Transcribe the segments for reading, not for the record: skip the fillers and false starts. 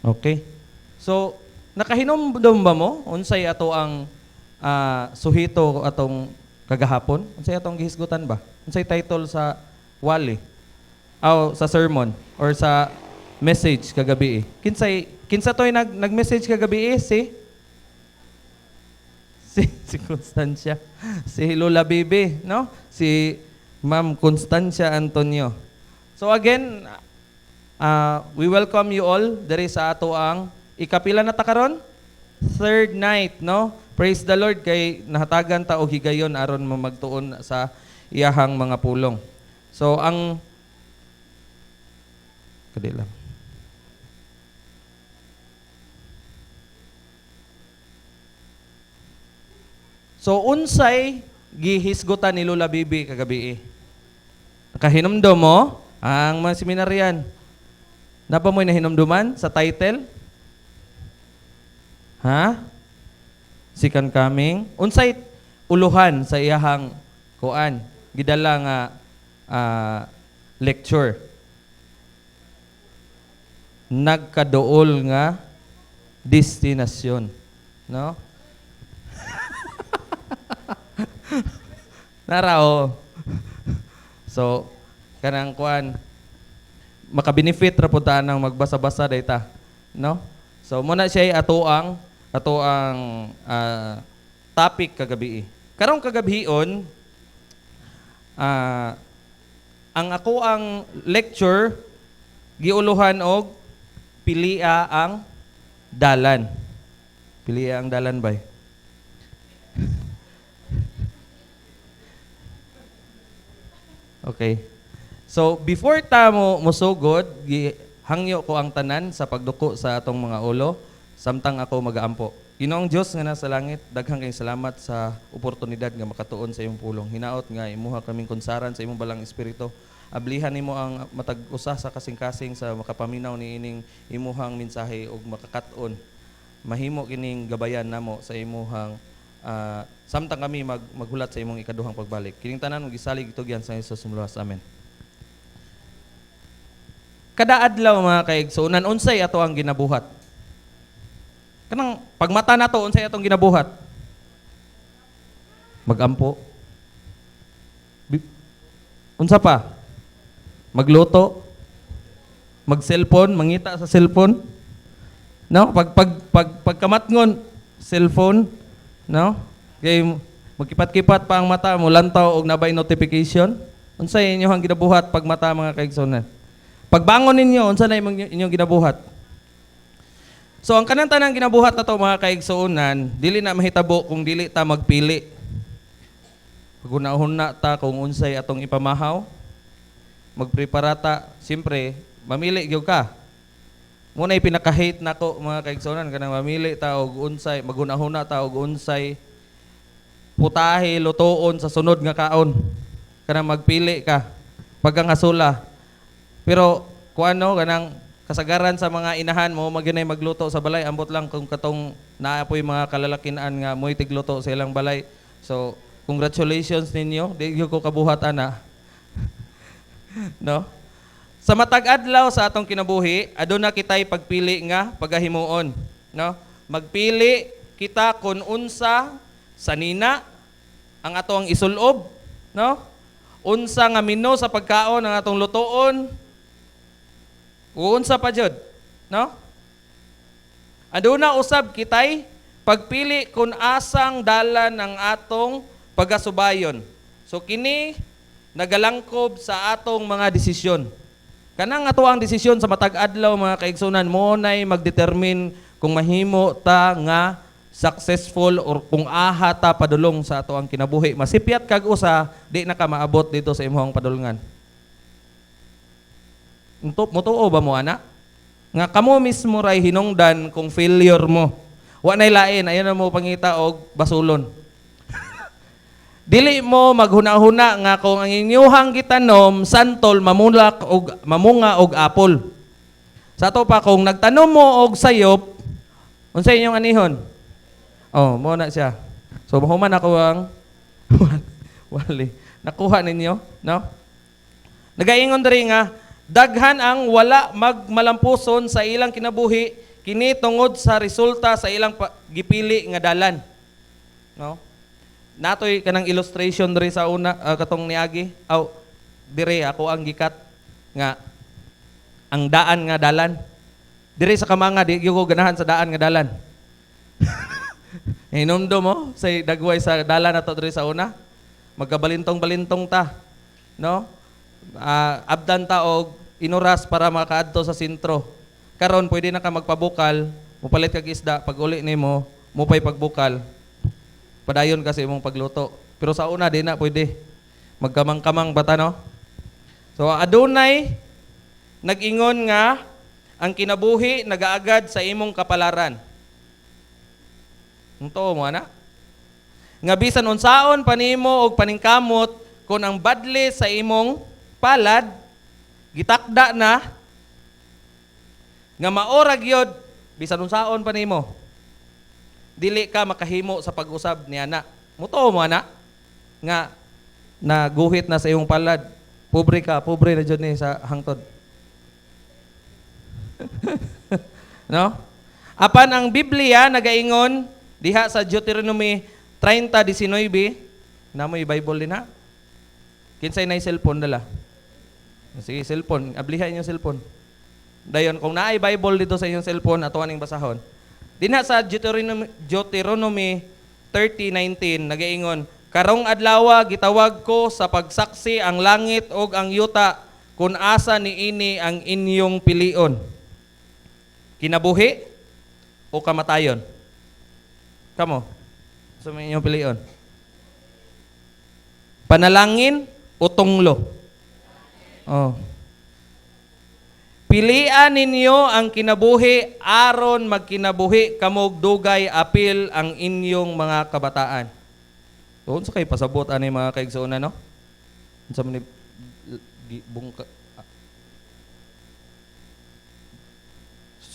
Okay. So, nakahinomdom ba mo? Unsay ato ang suhito atong kagahapon? Unsay atong gihisgutan ba? Unsay title sa wali? Aw sa sermon or sa message kagabi? Kinsa toy nag-message kagabi si Constancia, si Lola Bibi, no? Si Ma'am Constancia Antonio. So again, we welcome you all diri sa ato ang ikapila na ta karon? Third night, no? Praise the Lord kay nahatagan ta og higayon aron mamagtuon sa iyahang mga pulong. So ang kadi lang. So unsay gihisgutan ni Lola Bibi kagabi? Nakahinomdom mo ang mga seminaryan. Napa mo'y nahinomduman sa title? Ha? Second coming. Unsay uluhan sa iyahang kuan? Gidala nga lecture. Nagkaduol nga destinasyon, no? Narao. So, kanang kuan makabenefit ra pud ta nang magbasa-basa dayta, no? So, muna siya ato ang topic kagabi. Karong kagabion, ang ako ang lecture giuluhan og pilia ang dalan. Pilia ang dalan bay. Okay. So, before ta mo musugod, hangyo ko ang tanan sa pagduko sa atong mga ulo, samtang ako magaampo. Ginoong Dios nga nasa langit, daghang kayong salamat sa oportunidad nga makatuon sa imong pulong. Hinaot nga imuha kaming konsaran sa imong balang espiritu. Ablihan nimo ang matag-usa sa kasing-kasing sa makapaminaw ni ining imuhang mensahe ug makakaton. Mahimo kining gabayan namo sa imuhang samtang kami maghulat sa imong ikaduhang pagbalik. Kining tanan gisalig itugyan sa Hesus sumluwas. Amen. Kada adlaw mga kaigsuonan, unsay ato ang ginabuhat? Kanang pagmata nato unsay atong ginabuhat? Magampo. Unsa pa? Magluto. Mag-cellphone, mangita sa cellphone. No? Pagkamatngon, cellphone, no? Kay magkipat-kipat pa ang mata mo, lantaw og nabay notification. Unsay inyong ginabuhat pag mata mga kaigsuonan? Pagbangon ninyo, unsa na inyong ginabuhat? So ang kanang tanang ginabuhat nato mga kaigsuonan, dili na mahitabo kung dili ta magpili. Paguna-huna ta kung unsay atong ipamahaw, magprepara ta, siyempre mamili gyud ka. Muna'y pinaka-hate nako mga kaigsuonan kanang mamili ta og unsay, maguna-huna ta og unsay putahe lutoon sa sunod nga kaon. Kanang magpili ka pagkangasula. Pero kung ano kanang kasagaran sa mga inahan mo magyunay magluto sa balay, ambot lang kung katong naapoy mga kalalakinan nga mo'y tigluto sa ilang balay. So congratulations ninyo, di ko kabuhat ana. No? Sa matag adlaw sa atong kinabuhi, aduna kitay pagpili nga pagahimuon, no? Magpili kita kun unsa sanina ang atong isulob, no? Unsa nga mino sa pagkaon ang atong lutoon. Unsa pa jud, no? Aduna usab kitay pagpili kun asang dalan ang atong pagasubayon. So kini nagalangkob sa atong mga desisyon. Kanang ato ang desisyon sa matag adlaw mga kaigsunan mo nay magdetermine kung mahimo ta nga successful or kung aha ta padulong sa ato ang kinabuhi. Masipyat kag usa di na ka maabot dito sa imong padulungan. Mutuo ba mo ana? Nga kamo mismo ray hinungdan kung failure mo. Wa nay lain ayon na mo pangita og basulon. Dili mo maghuna-huna nga kung ang inyuhang gitanom santol mamunga og apol. Sa to pa kung nagtanom mo og sayop, unsay inyong anihon? Oh, mo na siya. So mahuman ako ang wali. Nakuha ninyo, no? Nagaingon diri nga daghan ang wala magmalampuson sa ilang kinabuhi kini tungod sa resulta sa ilang gipili nga dalan. No? Natoy kanang illustration diri sa una katong niagi. Dire ako ang gikat nga ang daan nga dalan. Dire sa Kamanga di gyud ko ganahan sa daan nga dalan. Hinumdo mo sa dagway sa dalan nato diri sa una. Magkabalintong-balintong ta, no? Abdan ta og inuras para makaadto sa sentro. Karon pwede na ka magpabukal, mupalit kag isda, pag uli nimo, mupay pagbukal. Padayon kasi imong pagluto. Pero sa una di na pwede. Magkamang-kamang bata, no? So adunay nag-ingon nga ang kinabuhi nagaagad sa imong kapalaran. Unto mo ana? Nga bisan unsaon panimo og paningkamot kun ang badli sa imong palad gitakda na nga maora gyud bisan unsaon panimo dili ka makahimo sa pag-usab niana. Muto mo ana nga naguhit na sa imong palad. Pobre ka, pobre na jud ni sa hangtod. No? Apan ang Biblia nagaingon diha sa Deuteronomy 30:19, namoy Bible din ha. Kinsay nay cellphone dala? Sige, cellphone, ablihan yung cellphone. Dayon kung naay Bible dito sa inyong cellphone ato aning basahon. Dinha sa Deuteronomy 30:19 nagaingon, karong adlaw gitawag ko sa pagsaksi ang langit ug ang yuta kun asa niini ang inyong pilion. Kinabuhi o kamatayon? Kamo, sa inyong pilion. Panalangin o tunglo? Oh. Pilian ninyo ang kinabuhi aron magkinabuhi kamog dugay apil ang inyong mga kabataan. Doon sa kay pasabot ani mga kaigsuonan, no? Unsa man ni bungka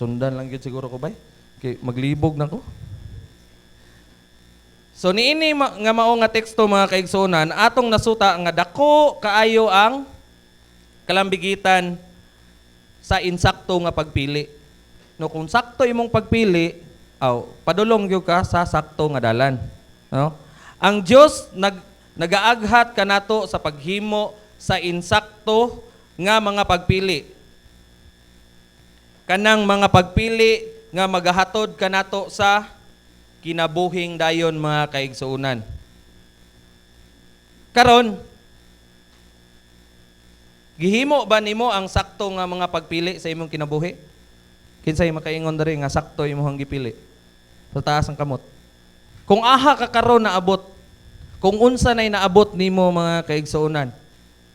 sundan lang gyud siguro ko bay. Kay maglibog na ko. So niini nga mao nga teksto mga kaigsuonan, atong nasuta nga dako kaayo ang kalambigitan sa insakto nga pagpili. No, kung sakto imong pagpili, padulong gyud ka sa sakto nga dalan. No? Ang Dios nagaaghat kanato sa paghimo sa insakto nga mga pagpili. Kanang mga pagpili nga magahatod kanato sa kinabuhing dayon mga kaigsuonan. Karon, gihimo ba nimo ang sakto nga mga pagpili sa imong kinabuhi? Kinsay makaingon diri nga sakto imong gipili sa taas ang kamot? Kung aha ka karon naabot, kung unsa nay naabot nimo mga kaigsuonan,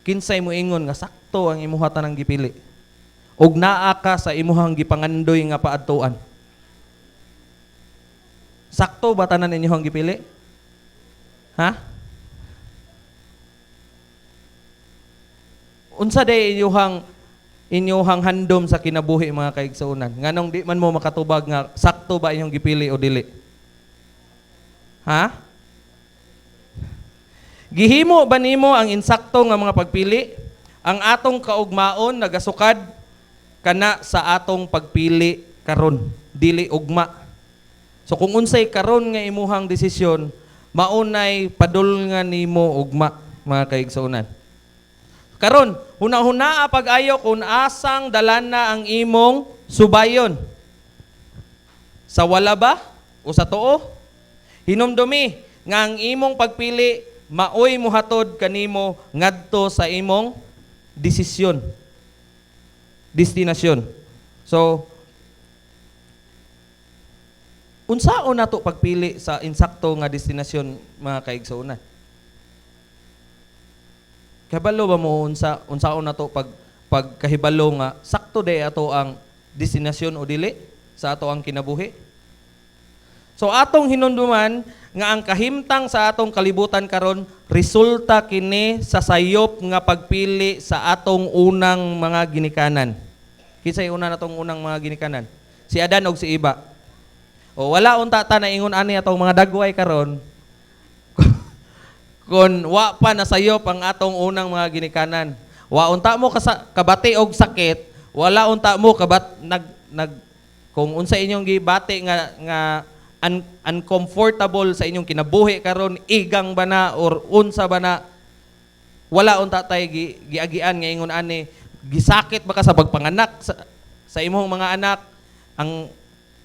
kinsay mo ingon nga sakto ang imong tanang gipili? Og naa ka sa imuhang gipangandoy nga paadtuan. Sakto ba tanan inyong gipili? Ha? Unsa day inyong handom sa kinabuhi mga kaigsuonan? Nganong di man mo makatubag nga sakto ba inyong gipili o dili? Ha? Gihimo ba nimo ang insakto nga mga pagpili? Ang atong kaugmaon nagasukad kana sa atong pagpili karon, dili ugma. So kung unsay karon nga imuhang desisyon, maunay padulngan nimo ugma mga kaigsuonan. Karon, huna-hunaa pag-ayo kung asang dalana ang imong subayon. Sa wala ba o sa tuo? Hinumdumi nga ang imong pagpili maoy muhatod kanimo ngadto sa imong desisyon. Destinasyon. So, unsaon nato pagpili sa insakto nga destinasyon mga kaigsuonan? Kahibalo ba mo unsaon nato pagkahibalo nga sakto day ato ang destinasyon o dili sa ato ang kinabuhi? So atong hinumduman nga ang kahimtang sa atong kalibutan karon resulta kini sa sayop nga pagpili sa atong unang mga ginikanan. Kinsay una natong unang mga ginikanan? Si Adan og si Eva. O wala unta ta na ingon ani atong mga dagway karon kun wa pa nasayop ang atong unang mga ginikanan. Wa unta mo kabati og sakit, wala unta mo Kung unsa inyong gibati nga uncomfortable sa inyong kinabuhi karon, igang ba na or unsa ba na, wala unta tay giagian nga ingon ani gisakit ba ka sa pagpanganak sa imong mga anak, ang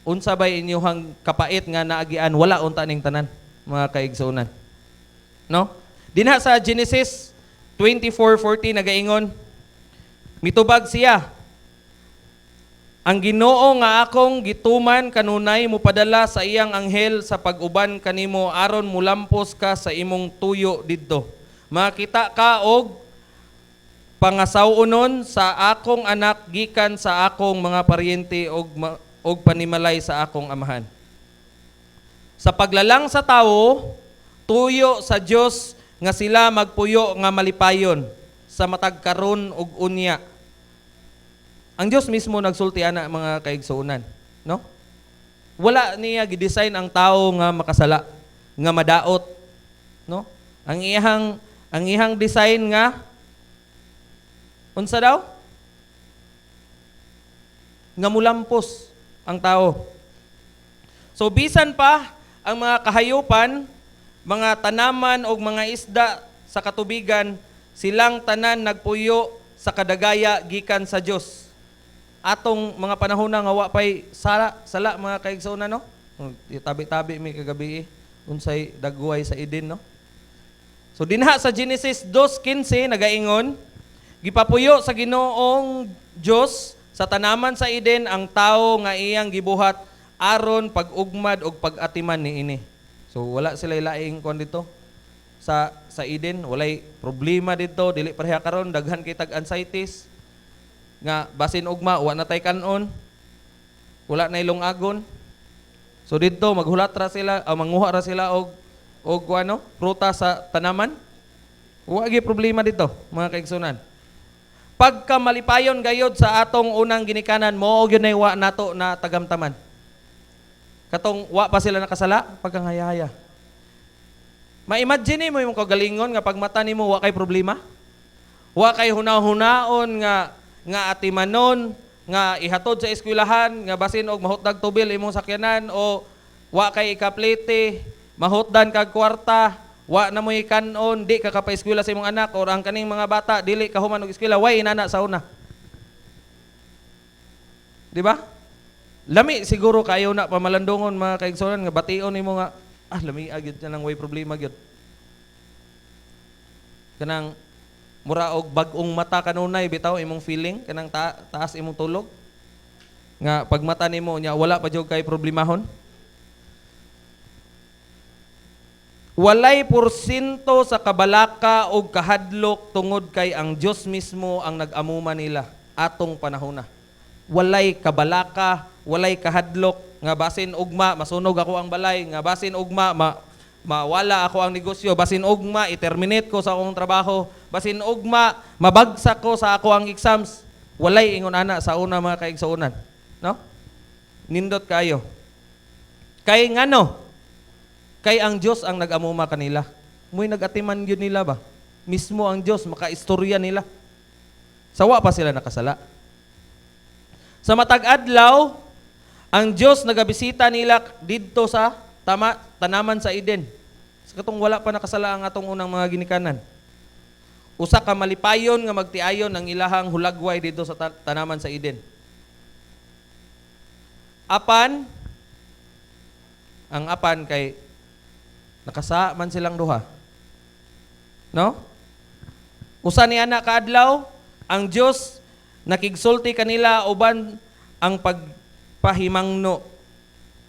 unsa bay inyong kapait nga naagian, wala unta ning tanan mga kaigsunan. No? Dinha sa Genesis 24:40 nagaingon, mitubag siya, ang Ginoo nga akong gituman kanunay mupadala sa iyang anghel sa pag-uban kanimo aron mulampos ka sa imong tuyo didto. Makita ka og pangasawunon sa akong anak gikan sa akong mga paryente og panimalay sa akong amahan. Sa paglalang sa tawo, tuyo sa Dios nga sila magpuyo nga malipayon sa matag karon ug unya. Ang Dios mismo nagsulti ana mga kaigsuonan, no? Wala niya gidesign ang tao nga makasala, nga madaot, no? Ang iyang design nga unsa daw? Nga mulampos ang tao. So bisan pa ang mga kahayupan, mga tanaman o mga isda sa katubigan, silang tanan nagpuyo sa kadagaya gikan sa Dios. Atong mga panahon na nga wa pay sala mga kaigsuonan, no? Tabi-tabi mi kagabi unsay dagway sa Eden, no? So dinha sa Genesis 2:15 nagaingon, gipapuyo sa Ginoong Dios sa tanaman sa Eden ang tawo nga iyang gibuhat aron pag-ugmad og pag-atiman niini. So wala sila laing kon dito sa Eden, walay problema dito, dili pareha karon daghan kay tag-anxieties nga basin ugma wa na tay kanon, wala na ilong-agon. So dito maghulat ra sila, manguha ra sila og ano, prutas sa tanaman. Wa gyud problema dito mga kaigsunan. Pagka malipayon gayod sa atong unang ginikanan, mo gyud nay wa nato na tagamtaman. Katong wa pa sila nakasala pagkang hayahaya. Ma-imagine mo yung kagalingon nga pag mata nimo wa kay problema. Wa kay hunaw-hunaon nga atimanon, nga ihatod sa eskwelahan, nga basin og mahutdag tubil imong sakyanan, o wa kay ikaplete, mahutdan kag kwarta, wa na mo'y kanon, di ka kapa-eskwela sa imong anak, or ang kaning mga bata, dili ka human og eskwela, way inana sa una. Di ba? Lami siguro kayo na pamalandungon mga kaigsunan nga bation nimo nga lami agyud na nang way problema gyud. Kanang mura og bag-ong mata kanunay bitaw imong feeling kanang taas imong tulog. Nga pag mata nimo nya wala pa jud kay problemahon. Walay porsyento sa kabalaka o kahadlok tungod kay ang Diyos mismo ang nag-amuma nila atong panahona. Walay kabalaka, walay kahadlok, nga basin ugma, masunog ako ang balay, nga basin ugma, mawala ako ang negosyo, basin ugma, i-terminate ko sa akong trabaho, basin ugma, mabagsak ko sa ako ang exams. Walay ingon ana sa una mga kaigsuonan. No? Nindot kayo. Kay ngano? Kay ang Diyos ang nag-amuma kanila. Muy nag-atiman yun nila ba? Mismo ang Diyos, makaistorya nila. Sawa pa sila nakasala. Sa matag adlaw, ang Diyos nagabisita nila didto sa tanaman sa Eden. Sa katong wala pa nakasala ang atong unang mga ginikanan. Usa ka malipayon nga magtiayon ang ilahang hulagway didto sa tanaman sa Eden. Apan, ang apan kay nakasa man silang duha. No? Usa ni ana kaadlaw, ang Dios nakigsulti kanila uban ang pagpahimangno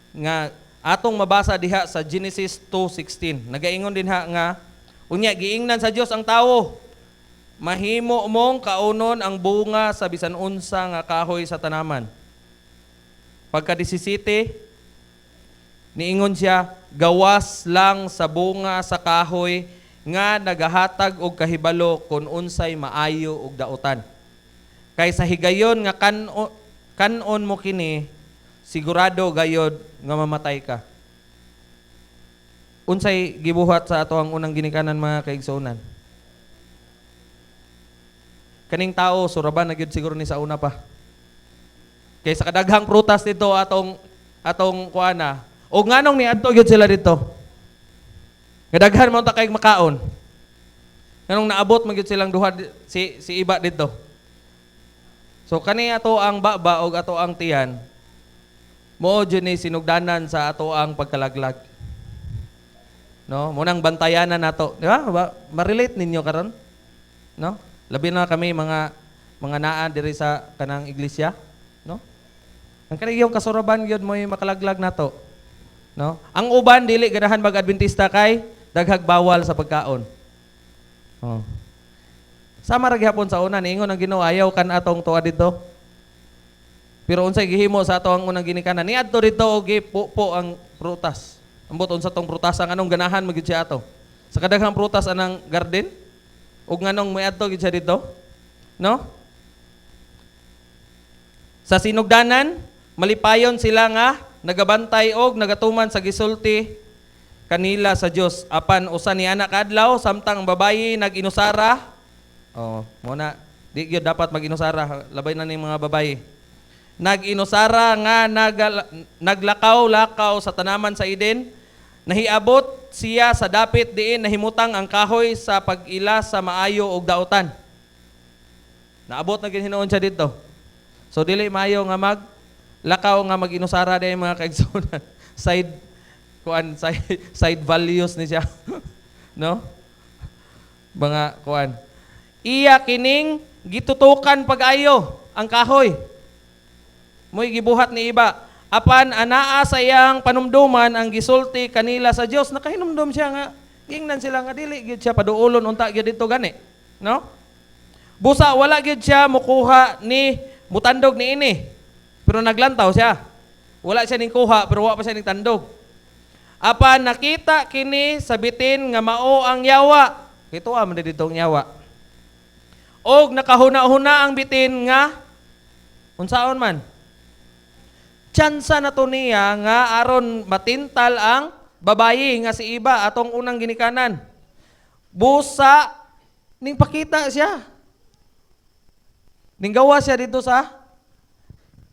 nga atong mabasa diha sa Genesis 2:16. Nagaingon din nga unya giingnan sa Dios ang tawo. Mahimo mong kaunon ang bunga sa bisan unsa nga kahoy sa tanaman. Pagka 17, niingon siya, gawas lang sa bunga sa kahoy nga nagahatag og kahibalo kung unsay maayo og dautan. Kay sa higayon nga kanon mo kini, sigurado gayod nga mamatay ka. Unsay gibuhat sa ato ang unang ginikanan mga kaigsuonan? Kaning tao suraban na gyud siguro ni sa una pa. Kay sa kadaghang prutas dito atong kuana. O nganong niadto gyud sila dito. Kadaghan mo ta kay makaon. Nganong naabot man gyud silang duha si iba dito. So kani ato ang baba og ato ang tiyan. Mao jud ni sinugdanan sa ato ang pagkalaglag. No, munang bantayanan nato, di ba? Ma-relate ninyo karon? No? Labi na kami mga naa diri sa kanang iglesia, no? Ang kaniyong kasuraban gyud mo makalaglag nato. No? Ang uban dili ganahan mag-Adventista kay daghag bawal sa pagkaon. Oh. Sama ra gihapon sa una niingon ang Ginoo ayaw kan atong tuwa dito. Pero unsay gihimo sa ato ang unang ginikanan niadto dito og gipupo ang prutas. Ambot unsa tong prutas ang anong ganahan magyud siya ato. Sa kadaghang prutas anang garden ug nganong miadto gyud siya dito. No? Sa sinugdanan, malipayon sila nga nagabantay og nagatuman sa gisulti kanila sa Dios. Apan usa ni anak adlaw samtang babayi nag-inusara. Oh, muna di gyud dapat mag-inusara labay na ning mga babayi. Nag-inusara nga naglakaw-lakaw sa tanaman sa Eden. Nahiabot siya sa dapit diin nahimutang ang kahoy sa pag-ila sa maayo og dautan. Naabot na gid hinuon siya dito. So dili maayo nga lakaw nga mag-inusara day mga kaigsunan. Side values ni siya. No? Mga kuan. Iya kining gitutukan pag-ayo ang kahoy. Mo'y gibuhat ni iba. Apan anaa sa iyang panumduman ang gisulti kanila sa Dios. Nakahinumdum siya nga gingnan sila nga dili gyud siya paduolon unta gyud dito gani. No? Busa wala gyud siya mukuha ni mutandog ni ini. Pero naglantaw siya. Wala siya ning kuha pero wala pa siya ning tandog. Apan nakita kini sa bitin nga mao ang yawa. Ito man dito ang yawa. Og nakahuna-huna ang bitin nga unsaon man. Tsansa na to niya nga aron matintal ang babayi nga si iba atong unang ginikanan. Busa ning pakita siya. Ning gawa siya dito sa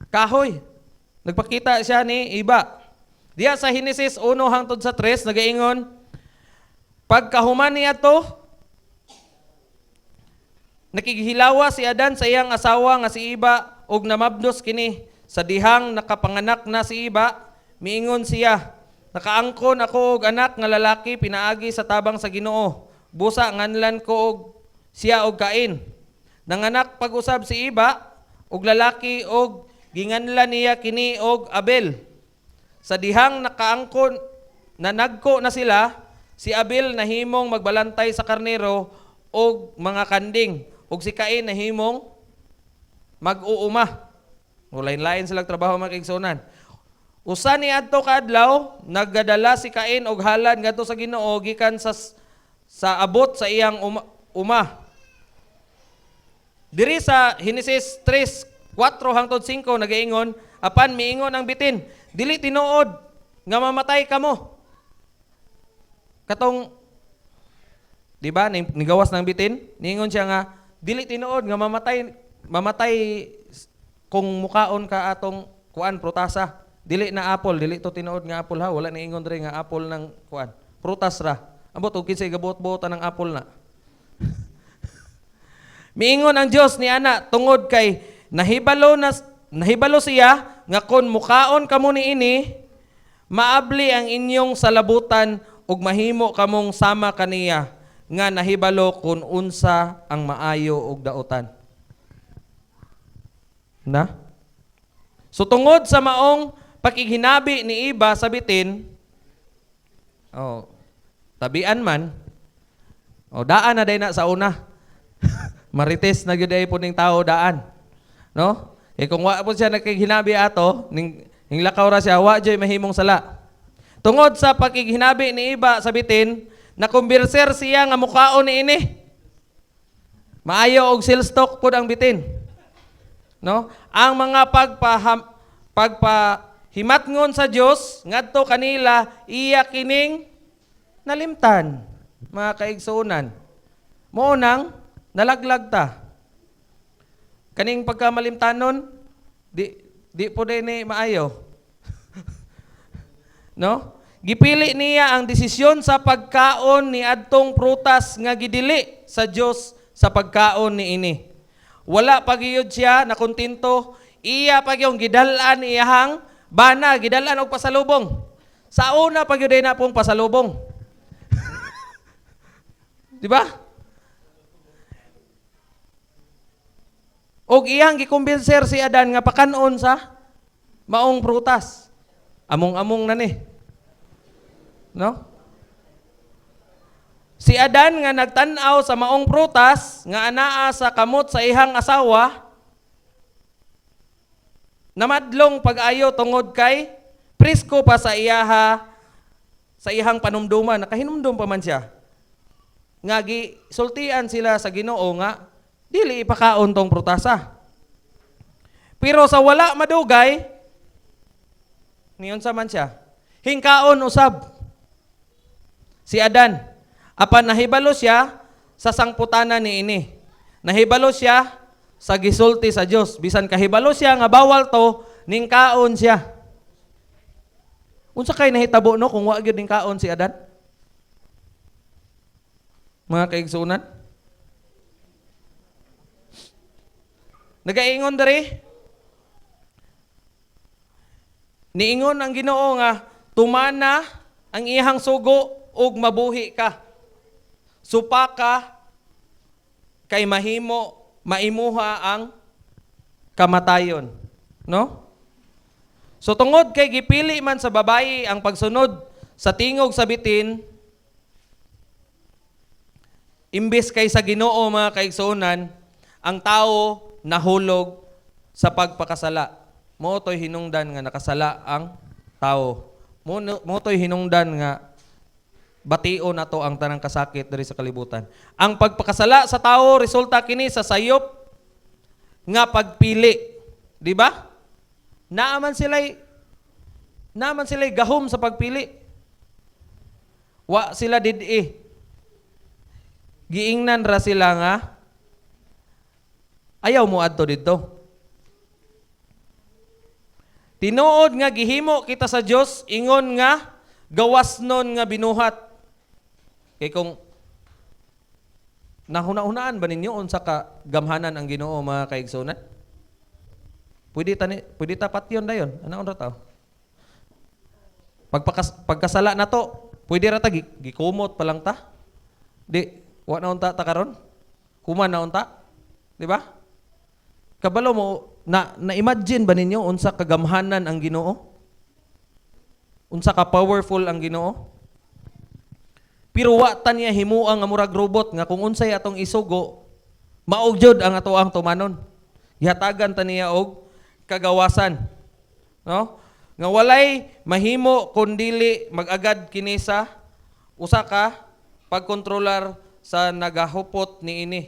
kahoy. Nagpakita siya ni iba. Diya sa Henesis 1 hangtod sa 3 nagaingon pagkahuman niya to nakigihilawa si Adan sa iyang asawa nga si Iba og namabdos kini sa dihang nakapanganak na si Iba miingon siya nakaangkon ako og anak nga lalaki pinaagi sa tabang sa Ginoo busa nganlan ko og siya og Cain nanganak pag-usab si Iba og lalaki og ginganlan niya kini og Abel. Sa dihang nakaangkon na nagko na sila, si Abel nahimong magbalantay sa karnero og mga kanding, og si Cain nahimong mag-uuma. Lain-lain silang trabaho mga kaigsunan. Usa ni adto kadlaw, naggadala si Cain og halad ngadto sa Ginoo gikan sa abot sa iyang uma. Diri sa Henesis 3:4 hangtod 5 nagaingon, apan miingon ang bitin, dili tinuod nga mamatay kamo. Katong di ba nigawas ng bitin, niingon siya nga dili tinuod nga mamatay kung mukaon ka atong kuan prutasa. Dili na apple, dili to tinuod nga apple ha, wala niingon diri nga apple ng kuan. Prutas ra. Ambot og kinsay gabuot-buotan ng apple na. Miingon ang Dios ni ana tungod kay nahibalo siya nga kon mukaon kamo niini maabli ang inyong salabutan ug mahimo kamong sama kaniya nga nahibalo kun unsa ang maayo ug dautan. Na? So tungod sa maong pakiginabi ni iba sa bitin, tabian man, daan na day na sa una. Marites na gyud ay puning tao daan. No? Kung wa po siya nakiginabi ato, ning lakaw ra siya, wa joy mahimong sala. Tungod sa pakiginabi ni iba sa bitin, nakumbirser siya nga mukaon ni ini. Maayo og silstock pud ang bitin. No? Ang mga pagpahimatngon sa Dios ngadto kanila iya kining nalimtan, mga kaigsuonan. Mao nang nalaglag ta. Kaning pagkamalimtanon, Di po din ni maayo. No? Gipili niya ang desisyon sa pagkaon ni adtong prutas nga gidili sa Dios sa pagkaon ni ini. Wala pagiyod siya na kontento, iya pagyong gidalan iyahang bana, gidalan og pasalubong. Sa una pagyud na pong pasalubong. Di ba? Og iyang gikumbinser si Adan nga pakanon sa maong prutas. Among-among na ni. No? Si Adan nga nagtan-aw sa maong prutas nga anaa sa kamot sa ihang asawa, namadlong pag-ayo tungod kay prisko pa sa ihang panumduman. Nakahinumdum pa man siya. Nga gisultian sila sa Ginoo nga dili ipakaon tong prutasa. Pero sa wala madugay, niyon sa man siya, hingkaon usab si Adan. Apan nahibalo siya sa sangputana ni ini. Nahibalo siya sa gisulti sa Dios. Bisan kahibalo siya nga bawal to, ningkaon siya. Unsa kay nahitabo no kung wa gyud ningkaon si Adan? Mga kaigsunan? Nagaingon diri. Niingon ang Ginoo nga tumana ang iyang sugo ug mabuhi ka. Supa ka kay maimuha ang kamatayon, no? So tungod kay gipili man sa babayi ang pagsunod sa tingog sa bitin, imbes kay sa Ginoo mga kaigsuonan, ang tao nahulog sa pagpakasala. Mo to'y hinungdan nga nakasala ang tao. Mo to'y hinungdan nga batio na to ang tanang kasakit diri sa kalibutan. Ang pagpakasala sa tao resulta kini sa sayop nga pagpili, di ba? Naaman sila'y gahom sa pagpili. Wa sila didi. Giingnan ra sila nga ayaw mo adto didto. Tinuod nga gihimo kita sa Dios ingon nga gawas nun nga binuhat. Kay kung nahuna-hunaan ba ninyo unsa ka gamhanan ang Ginoo mga kaigsunan? Pwede ta patyon dayon. Anaon ra ta? Pagkasala na to, pwede ra ta gikumot pa lang ta. Di wa na unta ta karon. Kuman na unta. Di ba? Kabalo mo na-imagine ba ninyo unsa kagamhanan ang Ginoo? Unsa ka powerful ang Ginoo? Pero wa ta niya himuang nga murag robot nga kung unsay atong isugo, maugyod ang atoang tumanon. Ihatagan ta niya og kagawasan. No? Nga walay mahimo kundili magagad kini sa usa ka pagkontrolar sa nagahupot ni ini.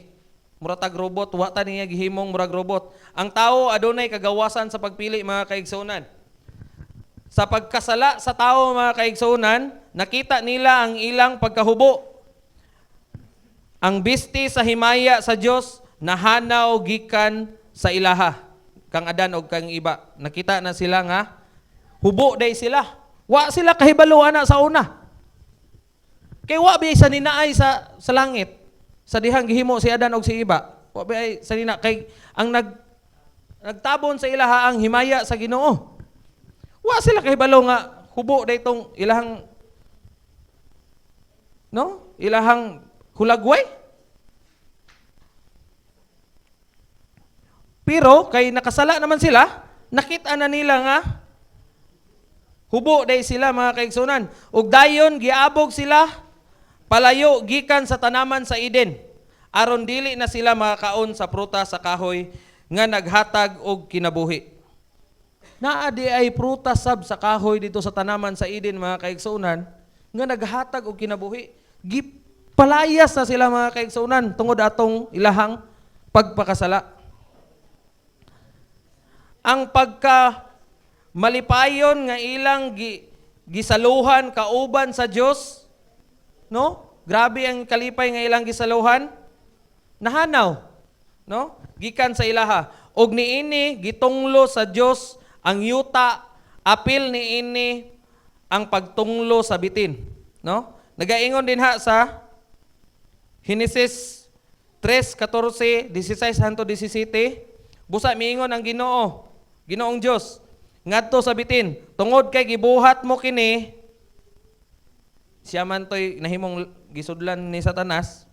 Muratag robot, wa ta niya gihimong murag robot. Ang tao adunay kagawasan sa pagpili mga kaigsuonan. Sa pagkasala sa tao mga kaigsuonan, nakita nila ang ilang pagkahubo. Ang bisti sa himaya sa Dios nahanaw gikan sa ilaha. Kang Adan og kang iba. Nakita na sila nga hubo day sila. Wa sila kahibalo ana sa una. Kay wa bi sa ninaay sa langit. Sa dihang gihimo si Adan og si iba. Wa bi sa nina kay ang nagtabon sa ilaha ang himaya sa Ginoo. Wa sila kahibalo nga hubo daytong ilahang ilahang hulagway. Pero kay nakasala naman sila, nakita na nila nga hubo day sila mga kaigsunan. Ug dayon giabog sila palayo gikan sa tanaman sa Eden. Aron dili na sila makakaon sa prutas sa kahoy nga naghatag og kinabuhi. Naadi ay prutas sab sa kahoy dito sa tanaman sa Eden mga kaigsunan nga naghatag og kinabuhi. Gipalayas na sila mga kaigsunan tungod atong ilahang pagpakasala. Ang pagka malipayon nga ilang gisaluhan kauban sa Dios, no? Grabe ang kalipay nga ilang gisaluhan. Nahanaw, no? Gikan sa ilaha. Og niini gitunglo sa Dios ang yuta apil ni ini ang pagtunglo sa bitin, no? Nagaingon din ha sa Genesis 3:14, 16 hangtod 17, busa miingon ang Ginoo, Ginoong Dios ngadto sa bitin, tungod kay gibuhat mo kini, siya man to'y nahimong gisudlan ni Satanas,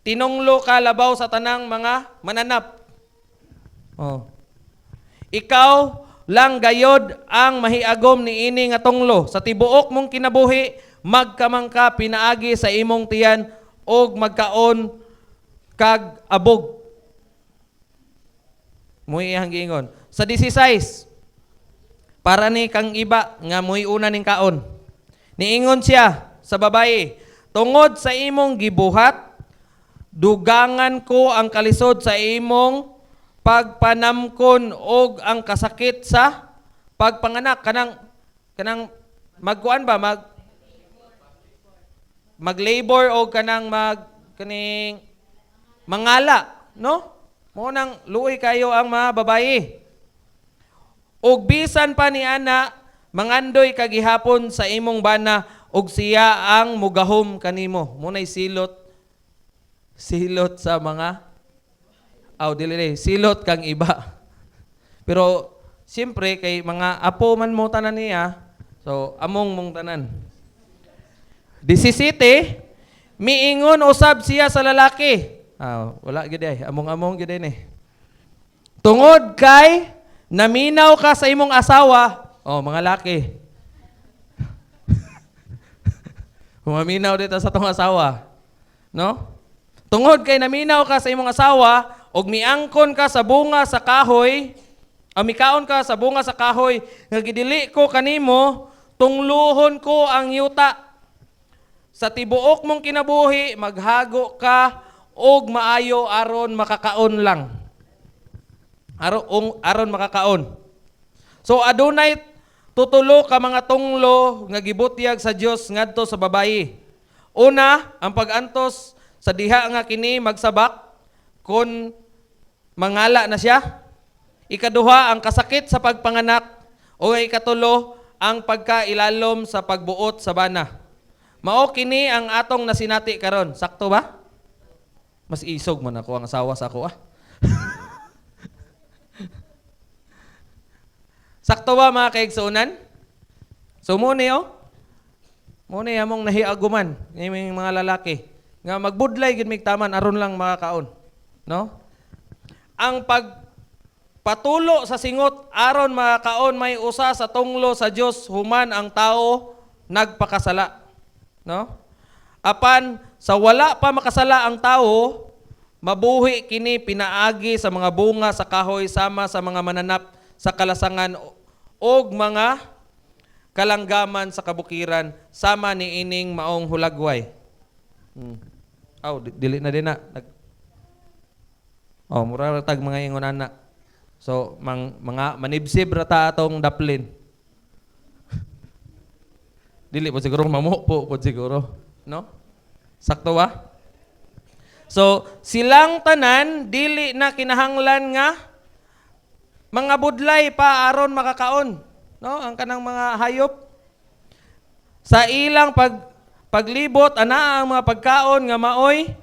tinunglo ka labaw sa tanang mga mananap. Oh. Ikaw lang gayod ang mahiagom ni ini nga tunglo. Sa tibuok mong kinabuhi, magkamangka pinaagi sa imong tiyan og magkaon kag abog. Muy ihang giingon. Sa 16, para ni kang iba nga muy una ning kaon. Niingon siya sa babae, tungod sa imong gibuhat, dugangan ko ang kalisod sa imong pagpanamkon og ang kasakit sa pagpanganak. Kanang magkuan ba mag-labor o kanang kaning mangala, no? Mo nang luoy kayo ang mga babae. Og bisan pa ni ana mangandoy kagihapon sa imong bana og siya ang mugahom kanimo. Munay silot sa mga silot kang iba. Pero siyempre kay mga apo man mo tanan niya, so among mong tanan. 17, miingon usab siya sa lalaki. Wala gid ay, among gid ni. Tungod kay naminaw ka sa imong asawa, mga laki. Humaminaw dito sa tong asawa, no? Tungod kay naminaw ka sa imong asawa, og miangkon ka sa bunga sa kahoy, mikaon ka sa bunga sa kahoy, nga gidili ko kanimo, tungluhon ko ang yuta. Sa tibuok mong kinabuhi, maghago ka og maayo aron makakaon lang. Aron makakaon. So adunay tutulo ka mga tunglo nga gibutyag sa Dios ngadto sa babayi. Una, ang pag-antos sa diha nga kini magsabak kun mangala na siya. Ikaduha, ang kasakit sa pagpanganak. O ikatulo, ang pagkailalom sa pagbuot sa bana. Mao kini ang atong nasinati karon. Sakto ba? Mas isog man ako ang asawa sa ako Sakto ba mga kaigsunan? So muni muni among nahiaguman ng mga lalaki nga magbudlay gid mig taman aron lang makakaon, no? Ang pagpatulo sa singot aron makakaon may usa sa tunglo sa Dios human ang tao nagpakasala, no? Apan sa wala pa makasala ang tao, mabuhi kini pinaagi sa mga bunga sa kahoy sama sa mga mananap sa kalasangan og mga kalanggaman sa kabukiran sama ni ining maong hulagway. Dili na din na. Mura tag mga ingon ana. So mga manibsib rata atong daplin. Dili po siguro mamupo po siguro, no? Sakto ba? So silang tanan dili na kinahanglan nga mga budlay pa aron makakaon, no? Ang kanang mga hayop sa ilang paglibot ana ang mga pagkaon nga maoy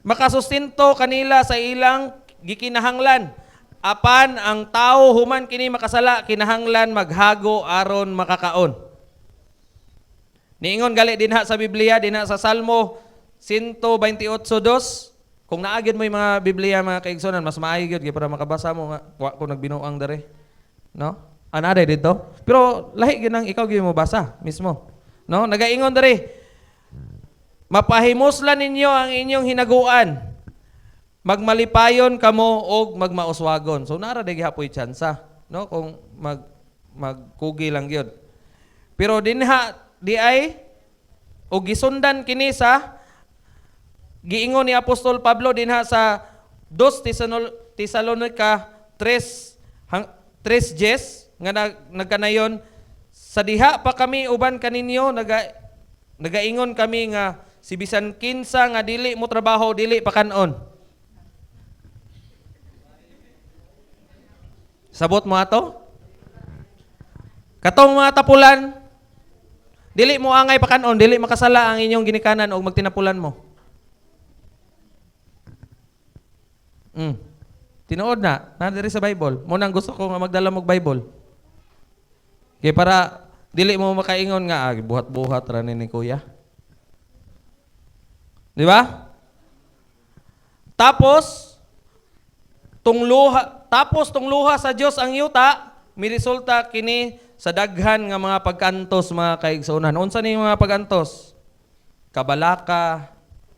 makasustinto kanila sa ilang gikinahanglan. Apan ang tao human kini makasala kinahanglan maghago aron makakaon. Niingon gali dinha sa Biblia dinha sa Salmo 128:2. Kung naagid mo yung mga Biblia, mga kaigsunan, mas maayos yun para makabasa mo nga. Wa ko nagbinuang dere. No? Anade dito. Pero lahi yun ang ikaw mo basa mismo. No? Nagaingon dere. Mapahimuslan ninyo ang inyong hinaguan. Magmalipayon kamo og magmauswagon. So nara de gihapoy tsansa, no? Kung magkugi lang yun. Pero dinha di ay og gisundan kini sa giingon ni Apostol Pablo dinha sa 2 Tesalonica 3:10 nga nagkanayon sa diha pa kami uban kaninyo nagaingon kami nga si bisan kinsa nga dili mo trabaho dili pa kanon. Sabot mo ato? Katong mga tapulan, dili mo angay pakanon, dili makasala ang inyong ginikanan o magtinapulan mo. Tinuod na diri sa Bible. Mo nang gusto ko nga magdala mog Bible. Kaya para dili mo makaingon nga buhat-buhat ra ni kuya. Di ba? Tapos tong luha sa Dios ang yuta, miresulta kini sa daghan nga mga pag-antos mga kaigsuonan. Unsa ni mga pag-antos? Kabalaka,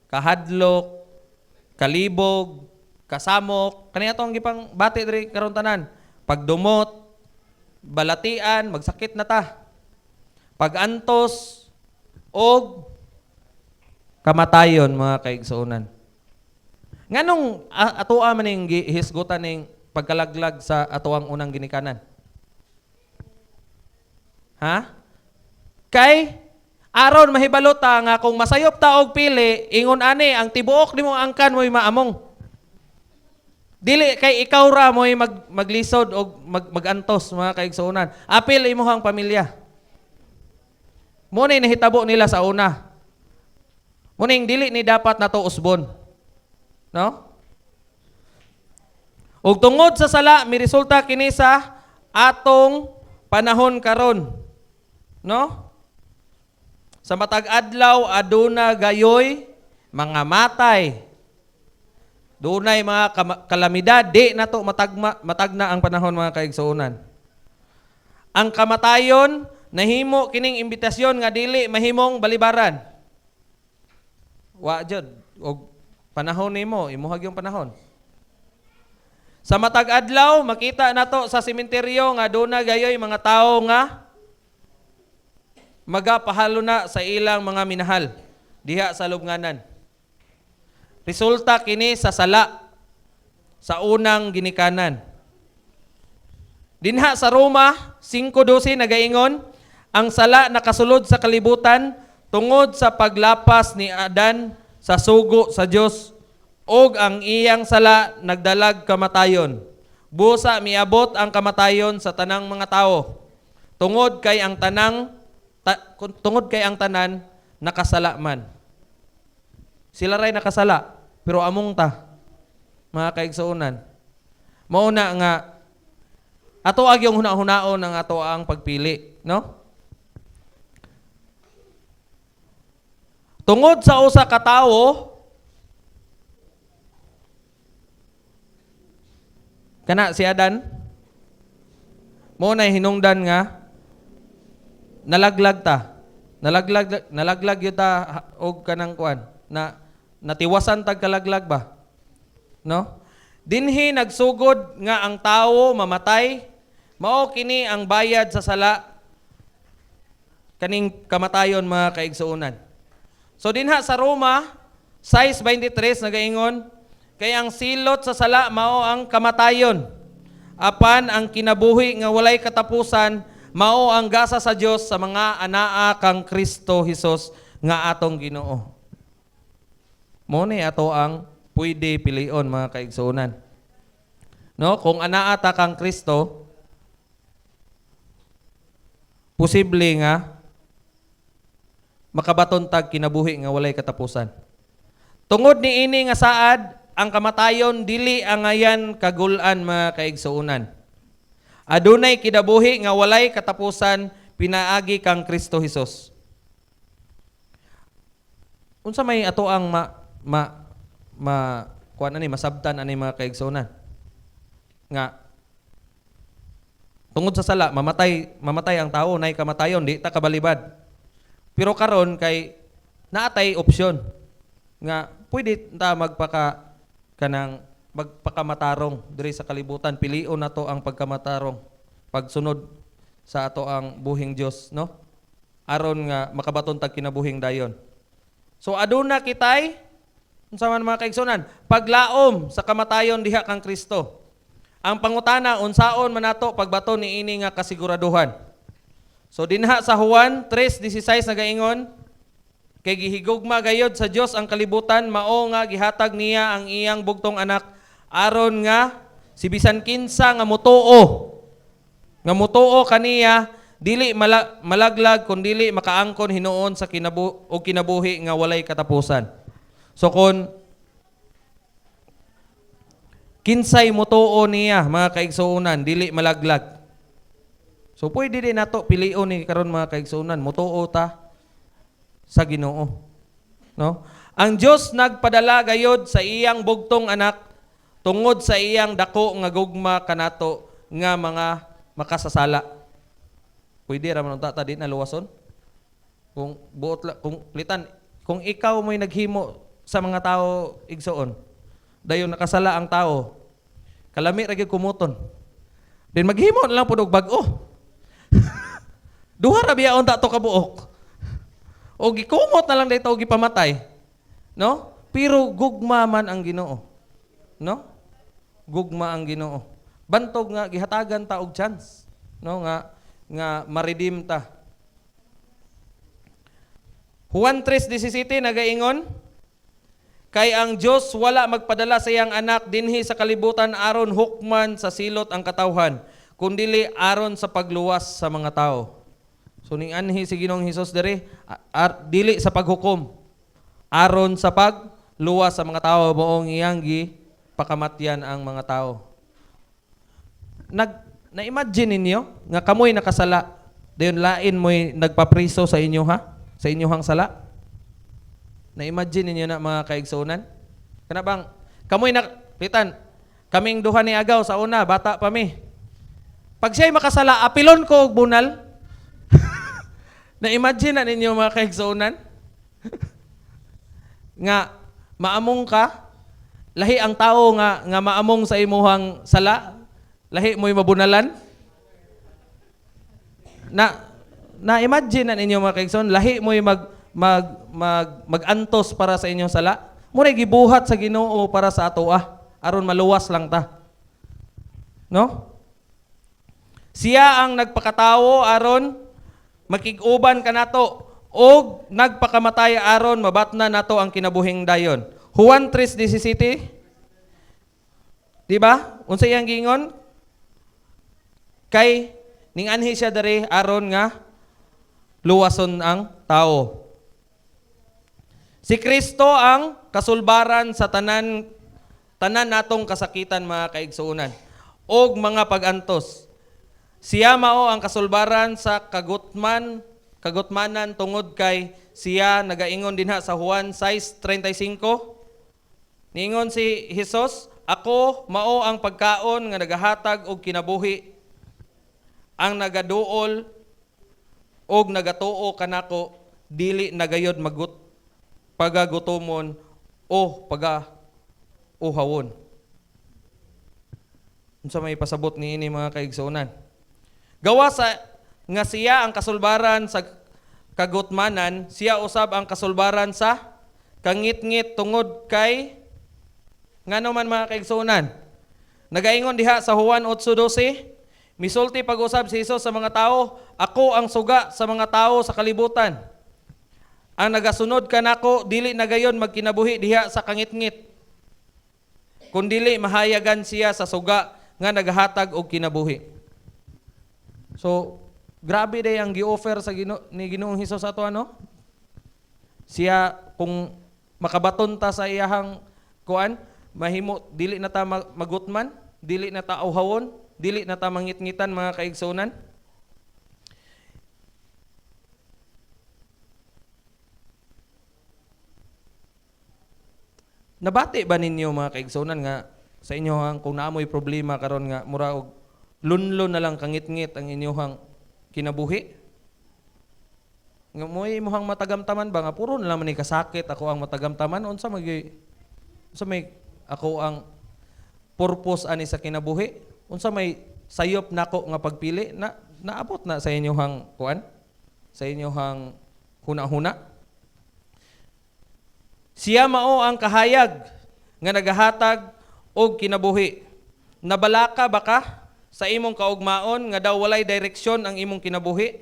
kahadlok, kalibog, kasamok, kani atong gipang bati diri karon tanan. Pagdumot, balatian, magsakit na ta. Pag-antos og kamatayon mga kaigsuonan. Nganong atoa man ning hisgutan ning pagkalaglag sa atoang unang ginikanan? Ha? Kay aron mahibalota nga kung masayop ta og pili, ingon ani ang tibuok nimo angkan mo'y maamong. Dili kay ikaw ra mo'y maglisod og magantos mga kaigsuonan. Apil imuhang pamilya. Mo ni nahitabo nila sa una. Muning dili ni dapat nato usbon. No? Ug tungod sa sala miresulta kini sa atong panahon karon. No? Sa matag adlaw aduna gayoy mga matay. Dunay mga kalamidad di nato matagna ang panahon mga kaigsuonan. Ang kamatayon nahimo kining imbitasyon nga dili mahimong balibaran. Wa jud og panahon nimo, imuhag yung panahon. Sa matag adlaw, makita nato sa sementeryo nga doon na gayoy mga tao nga magapahalo na sa ilang mga minahal diha sa lubnganan. Resulta kini sa sala sa unang ginikanan. Dinha sa Roma 5:12 nagaingon, ang sala nakasulod sa kalibutan tungod sa paglapas ni Adan sa sugo sa Dios og ang iyang sala nagdalag kamatayon. Busa miabot ang kamatayon sa tanang mga tao. Tungod kay ang tanan nakasala man. Sila ray nakasala pero among ta mga kaigsuonan. Mao na nga ato agyong hunaon ang ato ang pagpili, no? Tungod sa usa ka tawo kana si Adan mo na hinungdan nga nalaglag ta. Nalaglag yun ta og kanang kuan na natiwasan tag kalaglag ba? No? Dinhi nagsugod nga ang tawo mamatay, mao kini ang bayad sa sala kaning kamatayon mga kaigsuonan. So dinha sa Roma 6:23 nagaingon, kay ang silot sa sala mao ang kamatayon. Apan ang kinabuhi nga walay katapusan mao ang gasa sa Dios sa mga anaa kang Kristo Hesus nga atong Ginoo. Mo ni ato ang pwede pilion mga kaigsuonan. No, kung anaa ta kang Kristo, posible nga makabaton tag kinabuhi nga walay katapusan. Tungod ni ini nga saad, ang kamatayon dili angayan kagulan mga kaigsuonan. Adunay kinabuhi nga walay katapusan pinaagi kang Kristo Hesus. Unsa may ato ang kuan ani masabtan ani mga kaigsuonan? Nga tungod sa sala mamatay ang tao, nay kamatayon di ta kabalibad. Pero karon kay naatay opsyon nga pwede ta magpakamatarong diri sa kalibutan. Pilion nato ang pagkamatarong pagsunod sa ato ang buhing Dios, no? Aron nga makabaton tag kinabuhing dayon. So aduna kitay unsa man mga kaigsuonan, paglaom sa kamatayon diha kang Kristo. Ang pangutana unsaon man nato pagbaton niini nga kasiguraduhan. So dinha sa Juan 3:16 nagaingon, kay gihigugma gayod sa Dios ang kalibutan mao nga gihatag niya ang iyang bugtong anak aron nga si bisan kinsa nga mutuo kaniya dili malaglag kun dili makaangkon hinuon sa kinabuhi nga walay katapusan. So kun kinsay motuo niya mga kaigsuonan dili malaglag. So pwede din nato pilion ni karon mga kaigsuonan motuo ta sa Ginoo. No? Ang Dios nagpadala gayod sa iyang bugtong anak tungod sa iyang dako nga gugma kanato nga mga makasasala. Pwede ra man ta din na luwason. Kung kung litan, kung ikaw mo'y naghimo sa mga tao igsoon, dayon nakasala ang tao, kalami ra gyud kumuton. Then maghimo na lang pud og bag-o. Duha ra biyaon ta to kabuok. O gikumot na lang dito o gipamatay. No? Pero gugma man ang Ginoo. No? Gugma ang Ginoo. Bantog nga gihatagan ta og chance. No nga ma-redeem ta. Juan 3:17 nagaingon, kay ang Dios wala magpadala sa iyang anak dinhi sa kalibutan aron hukman sa silot ang katawhan, kundili aron sa pagluwas sa mga tao. So ning anhi si Ginoong Hesus diri dili sa paghukom, aron sa pagluwas sa mga tao buong iyang pakamatyan ang mga tao. Na-imagine ninyo nga kamoy nakasala, dayon lain mo'y nagpapriso sa inyo ha? Sa inyohang sala? Na-imagine ninyo na mga kaigsunan? Kana bang kamoy pitan, kaming duha ni agaw sa una, bata pa mi. Pag siya'y makasala, apilon ko og bunal. Na-imagine na ninyo mga kaigsunan? Nga maamong ka, lahi ang tao nga maamong sa imuhang sala, lahi mo'y mabunalan. Na-imagine na ninyo mga kaigsoon, lahi mo'y magantos para sa inyong sala. Muna gibuhat sa Ginoo para sa atoa, aron maluwas lang ta. No? Siya ang nagpakatawo aron makig-uban kanato og nagpakamatay aron mabatna nato ang kinabuhing dayon. Juan 3:17. Di ba? Unsa iyang gingon? Kay ning anhi siya diri aron nga luwason ang tao. Si Kristo ang kasulbaran sa tanan natong kasakitan mga kaigsuonan og mga pag-antos. Siya mao ang kasulbaran sa kagutmanan tungod kay siya nagaingon dinha sa Juan 6:35. Niingon si Hesus, ako mao ang pagkaon nga nagahatag og kinabuhi. Ang nagaduol og nagatuo kanako dili nagayod pagagutomon o pagauhawon. Unsa may pasabot niini mga kaigsuonan? Gawa sa nga siya ang kasulbaran sa kagutmanan, siya usab ang kasulbaran sa kangit-ngit tungod kay ngano man mga kaigsuonan. Nagaingon diha sa Juan 8:12, misulti pag-usab si Hesus sa mga tao, ako ang suga sa mga tao sa kalibutan. Ang nagasunod kanako dili nagayon magkinabuhi diha sa kangit-ngit, kundili mahayagan siya sa suga nga nagahatag og kinabuhi. So, grabe day ang gi-offer sa ni Ginoong Hesus ato ano? Siya kung makabaton ta sa iyahang kuan, mahimo dili na ta magutman, dili na ta auhawon, dili na ta mangit-ngitan mga kaigsuonan. Nabati ba ninyo mga kaigsuonan nga sa inyohang kung naamoy problema karon nga mura og lunlon na lang kangit-ngit ang inyohang kinabuhi? Nga mo'y imuhang matagamtaman ba nga puro na lang man kasakit ako ang matagamtaman unsa may ako ang purpose ani sa kinabuhi? Unsa may sayop nako nga pagpili na naabot na sa inyohang kuan? Sa inyohang huna-huna? Siya mao ang kahayag nga nagahatag og kinabuhi. Nabalaka ba ka sa imong kaugmaon nga daw walay direksyon ang imong kinabuhi?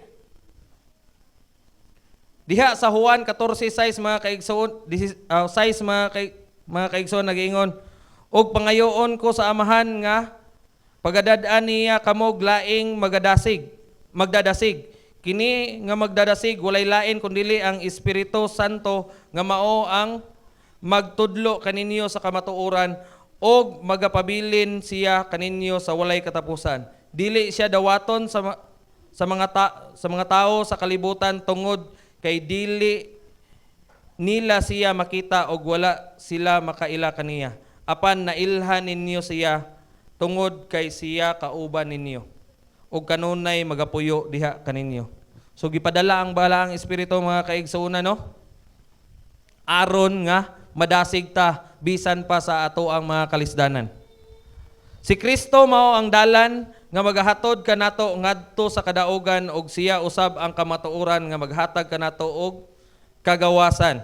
Diha sa Juan 14:6 mga kaigsoon, 6 mga kaigsoon nagiingon, og pangayoon ko sa amahan nga pagadad-an niya kamog laing magdadasig Kini nga magdadasig walay lain kundili ang Espiritu Santo nga mao ang magtudlo kaninyo sa kamatuoran og magapabilin siya kaninyo sa walay katapusan. Dili siya dawaton sa mga tao sa kalibutan tungod kay dili nila siya makita og wala sila makaila kaniya. Apan nailhan ninyo siya tungod kay siya kauban ninyo. O kanunay magapuyo diha kaninyo. So gipadala ang balaang espiritu mga kaigsuuna no? Aron nga madasig ta bisan pa sa ato ang mga kalisdanan. Si Kristo mao ang dalan nga magahatod kanato ngadto sa kadaugan og siya usab ang kamatuoran nga maghatag kanato og kagawasan.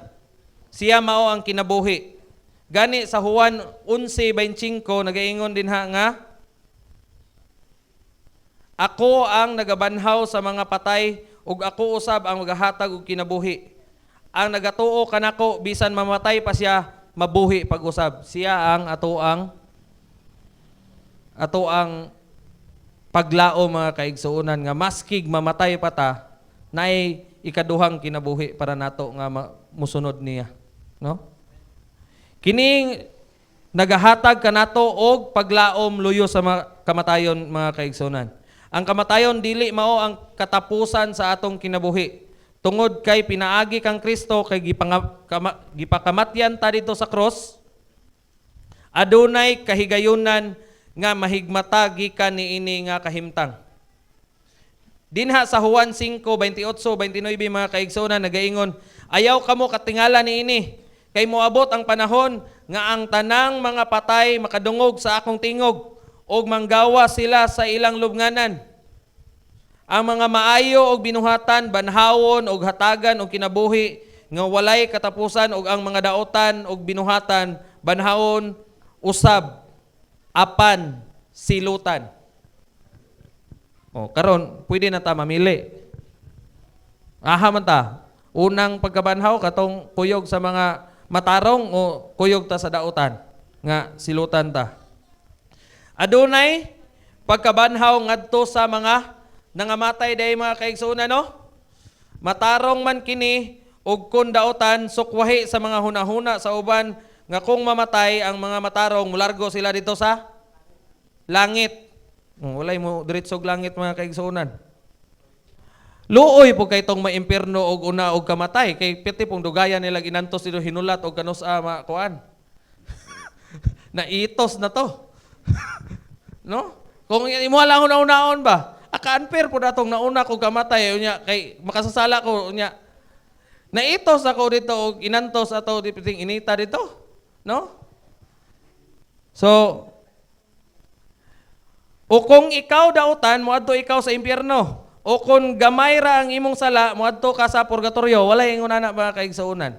Siya mao ang kinabuhi. Gani sa Juan 11:25 nagaingon din nga ako ang nagabanhaw sa mga patay ug ako usab ang magahatag og kinabuhi. Ang nagatuo kanako bisan mamatay pa siya mabuhi pag-usab. Siya ang ato ang paglao mga kaigsuonan nga maskig mamatay pa ta naay ikaduhang kinabuhi para nato nga musunod niya, no? Kining nagahatag kanato og paglaom luyo sa kamatayon mga kaigsuonan. Ang kamatayon dili mao ang katapusan sa atong kinabuhi. Tungod kay pinaagi kang Kristo kay gipakamatyan ta dito sa cross, adunay kahigayunan nga mahigmata gikan niini nga kahimtang. Dinha sa Juan 5:28-29 mga kaigsuonan nagaingon, ayaw kamo katingala niini kay moabot ang panahon nga ang tanang mga patay makadungog sa akong tingog og manggawa sila sa ilang lubnganan. Ang mga maayo og binuhatan, banhawon og hatagan og kinabuhi nga walay katapusan og ang mga daotan og binuhatan, banhawon usab apan silutan. O karon pwede na ta mamili. Aha man ta. Unang pagkabanhaw katong kuyog sa mga matarong o kuyog ta sa daotan nga silutan ta. Adunay pagkabanhaw ngadto sa mga nangamatay day mga kaigsuonan no? Matarong man kini ug kun daotan sukwahi sa mga hunahuna sa uban nga kung mamatay ang mga matarong mulargo sila dito sa langit. Walay mo diretsog langit mga kaigsuonan. Luoy po kay tong maimpierno og una og kamatay kay piti pong dugayan nila ginantos dito hinulat og kanusa makuan. Naitos na to. No? Kung imo lang una-unaon ba? Aka-unfair po datong nauna ko kamatay unya kay makasasala ko unya. Naitos ako dito og inantos ato dipiting inita dito, no? So o kung ikaw dautan moadto ikaw sa impierno, o kung gamay ra ang imong sala moadto ka sa purgatorio, walay ingon ana ba kaigsuonan.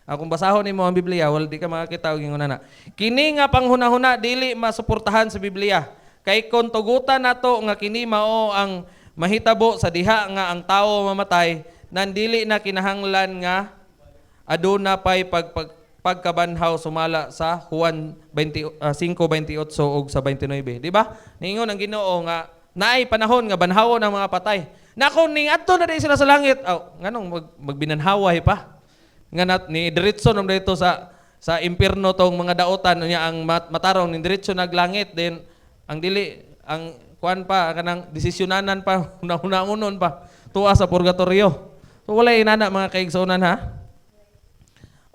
Kung basahon nimo ang Biblia, wala di ka makakita og ingon ana. Kini nga panghunahuna dili masuportahan sa Biblia. Kay kung tugutan nato nga kini mao ang mahitabo sa diha nga ang tawo mamatay, nandili na kinahanglan nga aduna pay pagkabanhaw sumala sa Juan 5:28 ug sa 29, di ba? Ningon ang Ginoo nga naay panahon nga banhawon ang mga patay. Nako ning adto na di sila sa langit. Nganong magbinanhaway pa. Nga ni diretso nam dito sa impierno tong mga daotan niya ang matarong ni diretso naglangit din ang dili ang kuan pa kanang desisyonanan pa una-unon pa tuwa sa purgatorio. So wala inana mga kaigsuonan ha.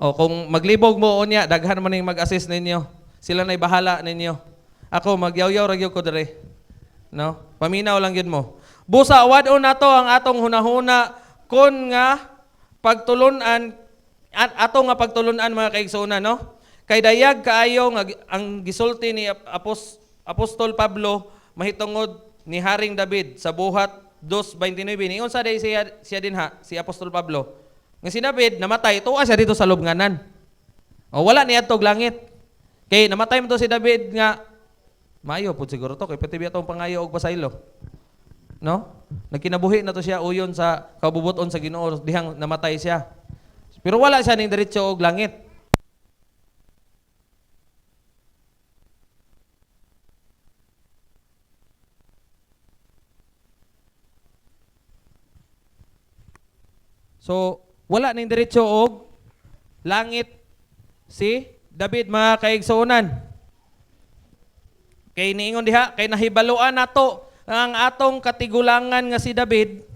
O kung maglibog mo unya daghan man ning mag-assist ninyo. Sila na'y bahala ninyo. Ako magyaw-yaw ra gyud ko dire. No? Paminaw lang gyud mo. Busa wad-on nato ang atong hunahuna kun nga pagtulunan ato nga pagtulunan mga kaigsuonan no. Kay dayag kaayo nga ang gisulti ni Apostol Pablo mahitungod ni Haring David sa buhat 2:29. Niyon sa day siya din ha, si Apostol Pablo. Nga si David namatay tuwa siya dito sa lubnganan. O wala niya tog langit. Kay namatay mo to si David nga maayo pud siguro to kay pati atong pangayo og pasaylo. No? Nagkinabuhi na to siya uyon sa kabubuton sa Ginoo dihang namatay siya. Pero wala siya ning diretso og langit. So wala ning diretso og langit si David, mga kaigsuonan. Kay niingon diha, kay nahibaluan nato ang atong katigulangan nga si David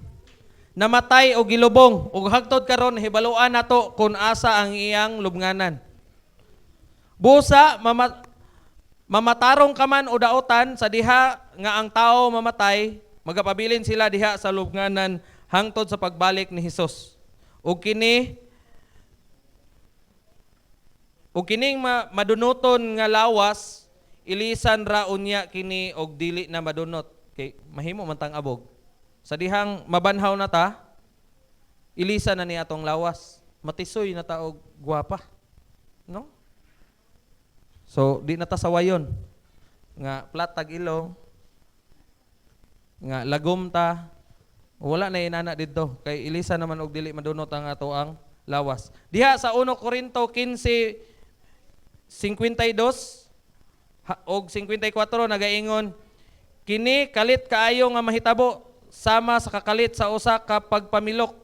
namatay o gilubong ug hagtod karon hibaluan nato kung asa ang iyang lubnganan. Busa mamatarong ka man o daotan sa diha nga ang tao mamatay, magapabilin sila diha sa lubnganan hangtod sa pagbalik ni Hesus. Ug kining madunoton nga lawas, ilisan ra unya kini og dili na madunot. Kay mahimo man tang abog. Sa dihang mabanhaw na ta, ilisan na ni atong lawas. Matisoy na ta og gwapa. No? So di na ta sawayon nga platag ilong nga lagom ta, wala na inana didto kay ilisan naman og dili madunot ang ato ang lawas. Diha sa 1 Corinto 15:52 og 54 nagaingon, kini kalit kaayo nga mahitabo sama sa kakalit sa usa ka pagpamilok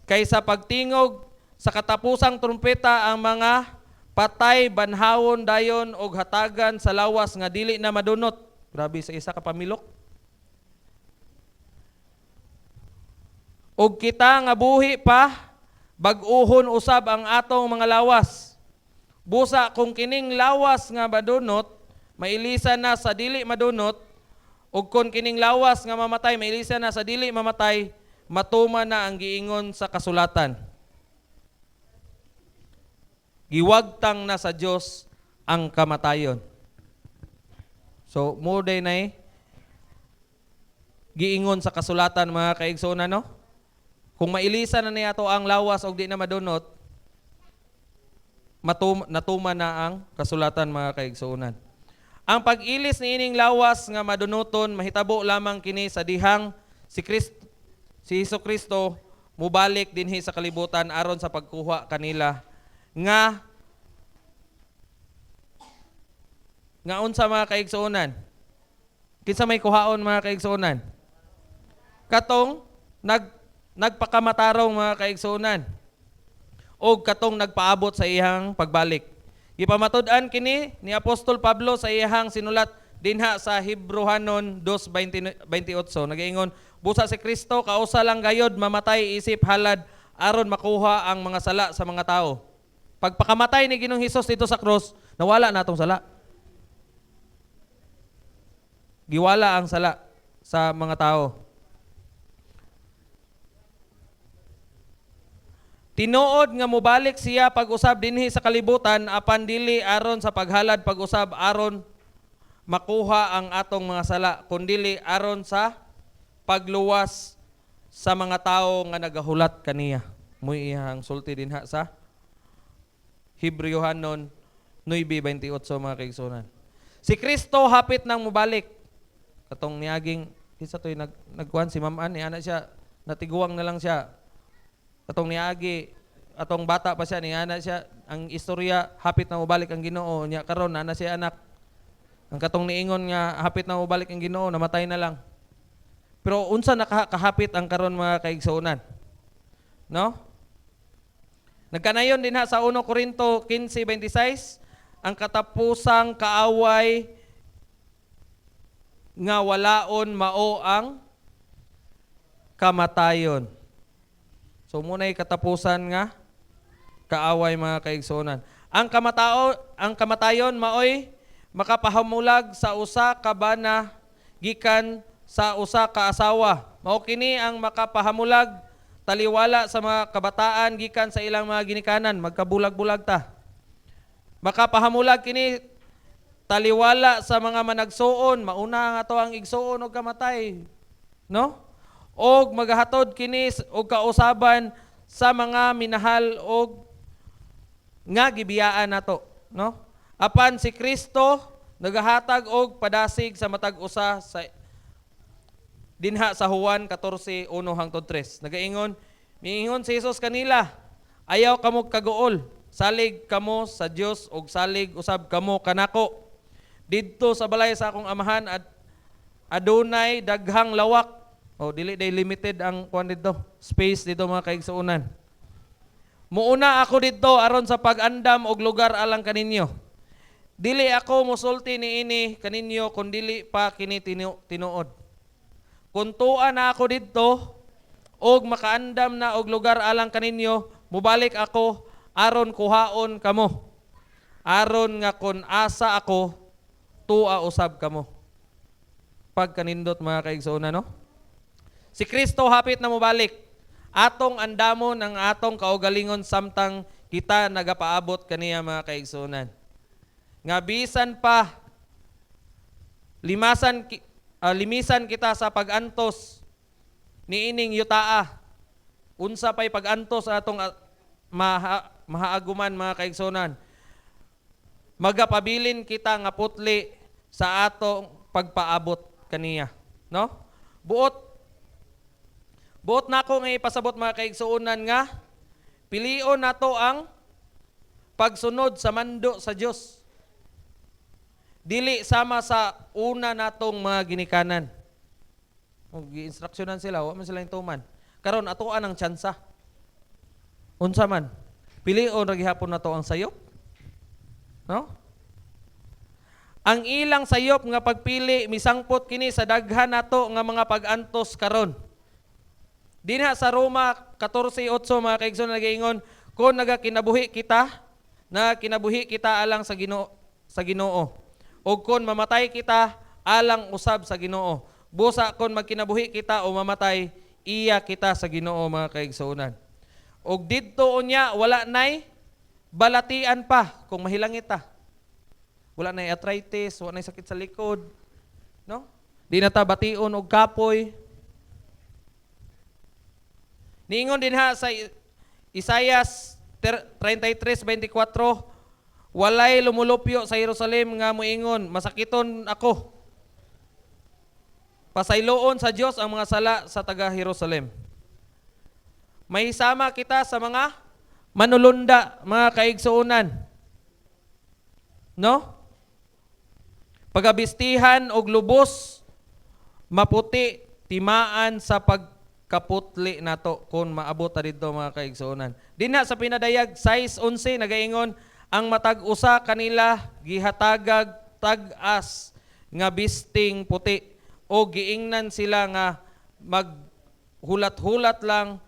kaysa pagtingog sa katapusang trumpeta ang mga patay banhawon dayon og hatagan sa lawas nga dili na madunot. Grabe sa isa ka pamilok. Og kita nga buhi pa bag-uhon usab ang atong mga lawas. Busa kung kining lawas nga madunot, mailisan na sa dili madunot, ug kung kining lawas nga mamatay, mailisan na sa dili mamatay, matuman na ang giingon sa kasulatan. Giwagtang na sa Dios ang kamatayon. So, mo day nay giingon sa kasulatan, mga kaigsoon, no? Kung mailisan na niya to ang lawas og di na madunot, natuman na ang kasulatan, mga kaigsuonan. Ang pag-ilis ni ining lawas nga madunoton mahitabo lamang kini sa dihang si Hesukristo mubalik dinhi sa kalibutan aron sa pagkuha kanila nga unsa, mga kaigsuonan. Kinsa may kuhaon, mga kaigsuonan? Katong nagpakamatarong, mga kaigsuonan, o katong nagpaabot sa iyang pagbalik. Gipamatud-an kini ni Apostol Pablo sa iyang sinulat dinha sa Hebrehanon 2:28. Nagaingon, busa si Kristo kausa lang gayod mamatay isip halad aron makuha ang mga sala sa mga tao. Pagpakamatay ni Ginoong Hesus dito sa krus, nawala na atong sala. Giwala ang sala sa mga tao. Tinuod nga mubalik siya pag-usab dinhi sa kalibutan apan dili aron sa paghalad pag-usab aron makuha ang atong mga sala, kundili aron sa pagluwas sa mga tao nga nagahulat kaniya. Muy ihang sulti dinha sa Hebrehanon 9:28, mga kaigsuonan. Si Kristo hapit nang mubalik. Katong niaging kisa toy nagkuan si Ma'am Ann, ana siya natiguang na lang siya. Atong niagi, atong bata pa siya, niana siya, ang istorya, hapit na mubalik ang Ginoo niya karon na siya anak. Ang katong niingon nga hapit na mubalik ang Ginoo, namatay na lang. Pero unsa nakahapit ang karon, mga kaigsuonan? No? Nagkanayon din ha sa 1 Corinto 15:26, ang katapusang kaaway nga walaon mao ang kamatayon. So muna'y katapusan nga kaaway, mga kaigsuonan. Ang kamatayon maoy makapahamulag sa usa ka bana gikan sa usa ka asawa. Mao kini ang makapahamulag taliwala sa mga kabataan gikan sa ilang mga ginikanan, magkabulag-bulag ta. Makapahamulag kini taliwala sa mga managsuon, mauna ang ato ang igsuon og kamatay, no? Og magahatod kini og kausaban sa mga minahal og nga gibiyaan nato, no? Apan si Kristo nagahatag og padasig sa matag usa sa dinha sa Juan 14:1-3. Nagaingon, miingon si Jesus kanila, ayaw kamo kaguol, salig kamo sa Dios og salig usab kamo kanako. Didto sa balay sa akong amahan at adunay daghang lawak. O dili day limited ang kuan dito, space dito mga kaigsuonan. Muuna ako dito aron sa pag-andam og lugar alang kaninyo. Dili ako musulti niini kaninyo kun dili pa kini tinuod. Kun tuwa na ako dito og makaandam na og lugar alang kaninyo, mubalik ako aron kuhaon kamo. Aron nga kun asa ako, tuwa usab kamo. Pagkanindot mga kaigsuonan, no? Si Kristo hapit na mubalik. Atong andamon ang atong kaugalingon samtang kita nagapaabot kaniya mga kaigsuonan. Nga bisan pa limisan kita sa pagantos niining yutaa. Unsa pay pagantos atong mahaaguman mga kaigsuonan. Magapabilin kita nga putli sa atong pagpaabot kaniya, no? Buot nako nga ipasabot mga kaigsuonan nga pilion nato ang pagsunod sa mando sa Dios. Dili sama sa una natong mga ginikanan. Gi-instruksyonan sila, wa man sila tuman. Karon atoan ang tsansa. Unsa man? Pilion ra gihapon nato ang sayop. No? Ang ilang sayop nga pagpili misangpot kini sa daghan nato nga mga pag-antos karon. Dinha sa Roma 14:8 mga kaigsoon nagaingon, kung nagakinabuhi kita alang sa Ginoo. O kung mamatay kita alang usab sa Ginoo. Busa kung magkinabuhi kita o mamatay, iya kita sa Ginoo mga kaigsuonan. Og didto unya wala nay balatian pa kung mahilangit ta. Wala nay arthritis, wala nay sakit sa likod, no? Di na ta bation og kapoy. Niingon din ha sa Isaias 33:24, walay lumulupyo sa Jerusalem nga moingon, masakiton ako. Pasayloon sa Dios ang mga sala sa taga Jerusalem. May sama kita sa mga manulunda, mga kaigsuonan. No? Pagabistihan og lubos, maputi, timaan sa pagkaputli nato kung maabot ta didto mga kaigsuonan. Dinha sa pinadayag 6:11 nagaingon, ang matag-usa kanila gihatagag tag-as nga bisting puti o giingnan sila nga maghulat-hulat lang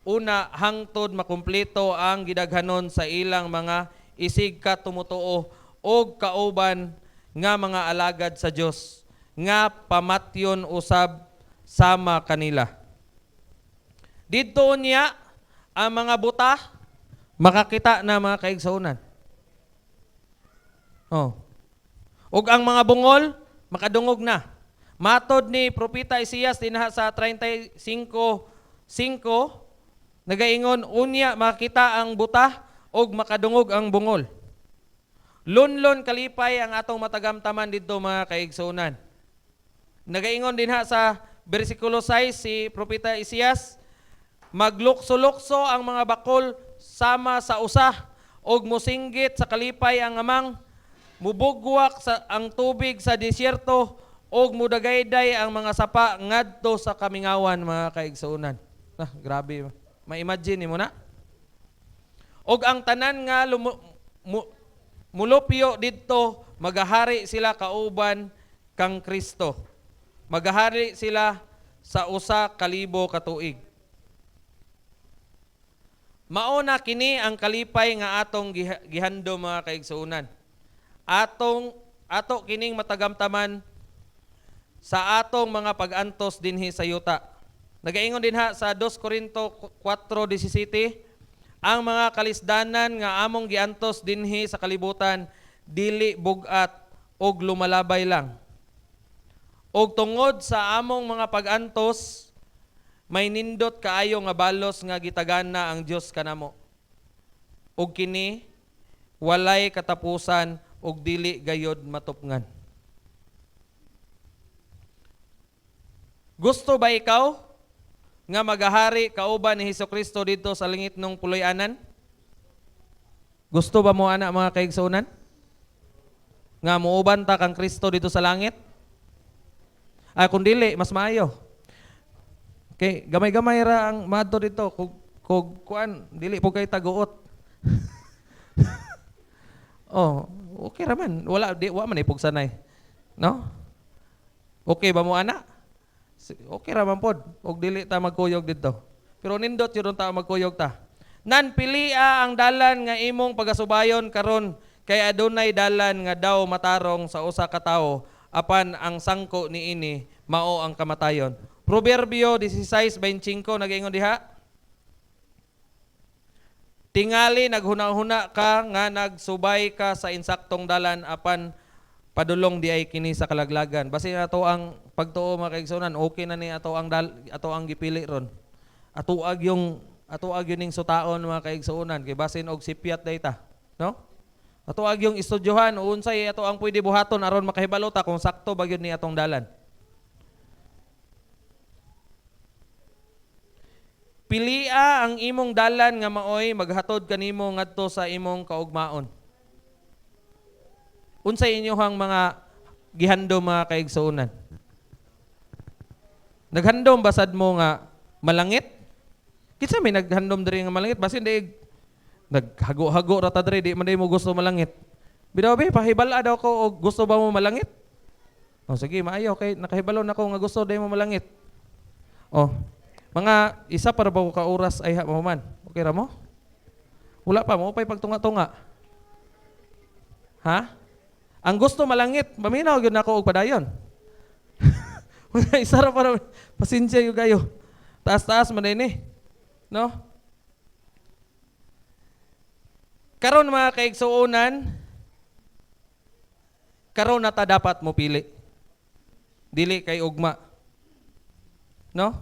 una hangtod makumpleto ang gidaghanon sa ilang mga isig ka tumutuo o kauban nga mga alagad sa Dios nga pamatyon usab sama kanila. Didto niya ang mga buta makakita na mga kaigsuonan. Ug ang mga bungol makadungog na. Matod ni propeta Isaias dinha sa 35:5 nagaingon, unya makita ang buta ug makadungog ang bungol. Lunlon kalipay ang atong matagamtaman didto mga kaigsuonan. Nagaingon dinha sa bersikulo 6 si propeta Isaias, maglukso-lukso ang mga bakol sama sa usa ug mosinggit sa kalipay ang amang, mubugwak sa ang tubig sa disyerto ug mudagayday ang mga sapa ngadto sa kamingawan mga kaigsuonan. Grabe. Ma-imagine mo na. Og ang tanan nga mulupyo didto, magahari sila kauban kang Kristo. Magahari sila sa usa ka libo ka tuig. Mauna kini ang kalipay nga atong gihando mga kaigsuonan. Ato kining matagamtaman sa atong mga pag-antos dinhi sa yuta. Nagaingon din ha sa 2 Corinto 4:17, ang mga kalisdanan nga among giantos dinhi sa kalibutan dili bugat og lumalabay lang. Og tungod sa among mga pag-antos, may nindot kaayo nga balos nga gitagana ang Dios kanamo. Og kini walay katapusan og dili gayod matupngan. Gusto ba ikaw nga magahari kauban ni Hesukristo dito sa langit ng puloy-anan? Gusto ba mo ana mga kaigsuonan? Nga muuban ta kang Kristo dito sa langit? Kung dili, mas maayo. Kay gamay-gamay ra ang maadto dito kog kuan dili po kay taguot. Oh, okay ra man. Wa man ipog sanay. No? Okay ba mo ana? Okay ra man pod. Og dili ta magkuyog dito. Pero nindot yun ta magkuyog ta. Nan pilia ang dalan nga imong pagasubayon karon kay adunay dalan nga daw matarong sa usa ka tawo apan ang sangko niini mao ang kamatayon. Proverbio 16:25 nag-ingon diha. Tingali naghuna-huna ka nga nagsubay ka sa insaktong dalan apan padulong di ay kini sa kalaglagan. Basi ato ang pagtuo mga kaigsunan, okay na ni ato ang gipili ron. Ato ag yung ning sutaon mga kaigsunan kay basin og sipyat dayta, no? Ato ag yung estudyohan unsay ato ang pwede buhaton aron makahibalo ta kung sakto ba gyud ni atong dalan. Pilia ang imong dalan nga maoy maghatod kanimo ngadto sa imong kaugmaon. Unsay inyohang mga gihandom mga kaigsuonan? Naghandom basad mo nga malangit? Kinsa may naghandom diri nga malangit basin daig naghago-hago ra ta diri di man day mo gusto malangit. Bidaw pahibala daw ko og gusto ba mo malangit? Oh sige maayo kay nakahibalon ako nga gusto day mo malangit. Oh, mga isa para ba ka oras ay mo man. Okay ra mo? Wala pa mo pay pagtunga-tunga. Ha? Ang gusto malangit, maminaw gyud nako og padayon. Isa ra para pasensya yung gayo. Taas-taas man ini. No? Karon mga kaigsuonan, karon na ta dapat mo pili. Dili kay ugma. No?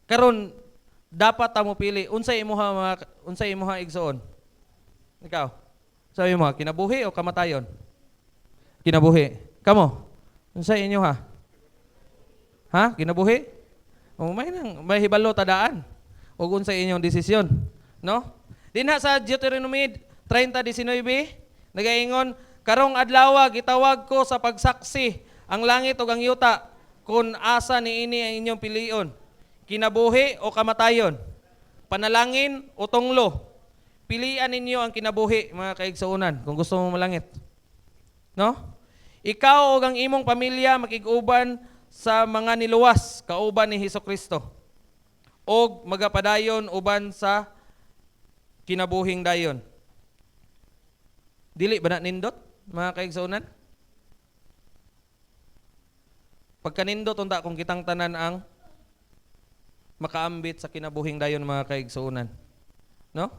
Karon dapat ta mo pili. Unsay imuha igsuon? Ikaw. Sabi mo, kinabuhi o kamatayon? Kinabuhi. Kamo? Unsay inyo ha? Ha? Kinabuhi? O may hibalo tadaan. O unsay inyong desisyon, no? Dinha sa Deuteronomy 30:19 nagaingon, karong adlaw gitawag ko sa pagsaksi ang langit ug ang yuta kung asa niini ang inyong pilion. Kinabuhi o kamatayon? Panalangin o tunglo? Pilian ninyo ang kinabuhi, mga kaigsuonan, kung gusto mo malangit. No? Ikaw o ang imong pamilya makig-uban sa mga niluwas, kauban ni Hesukristo. O magapadayon uban sa kinabuhing dayon. Dili ba na nindot, mga kaigsuonan? Pagkanindot, unta kung kitang tanan ang makaambit sa kinabuhing dayon mga kaigsuonan. No?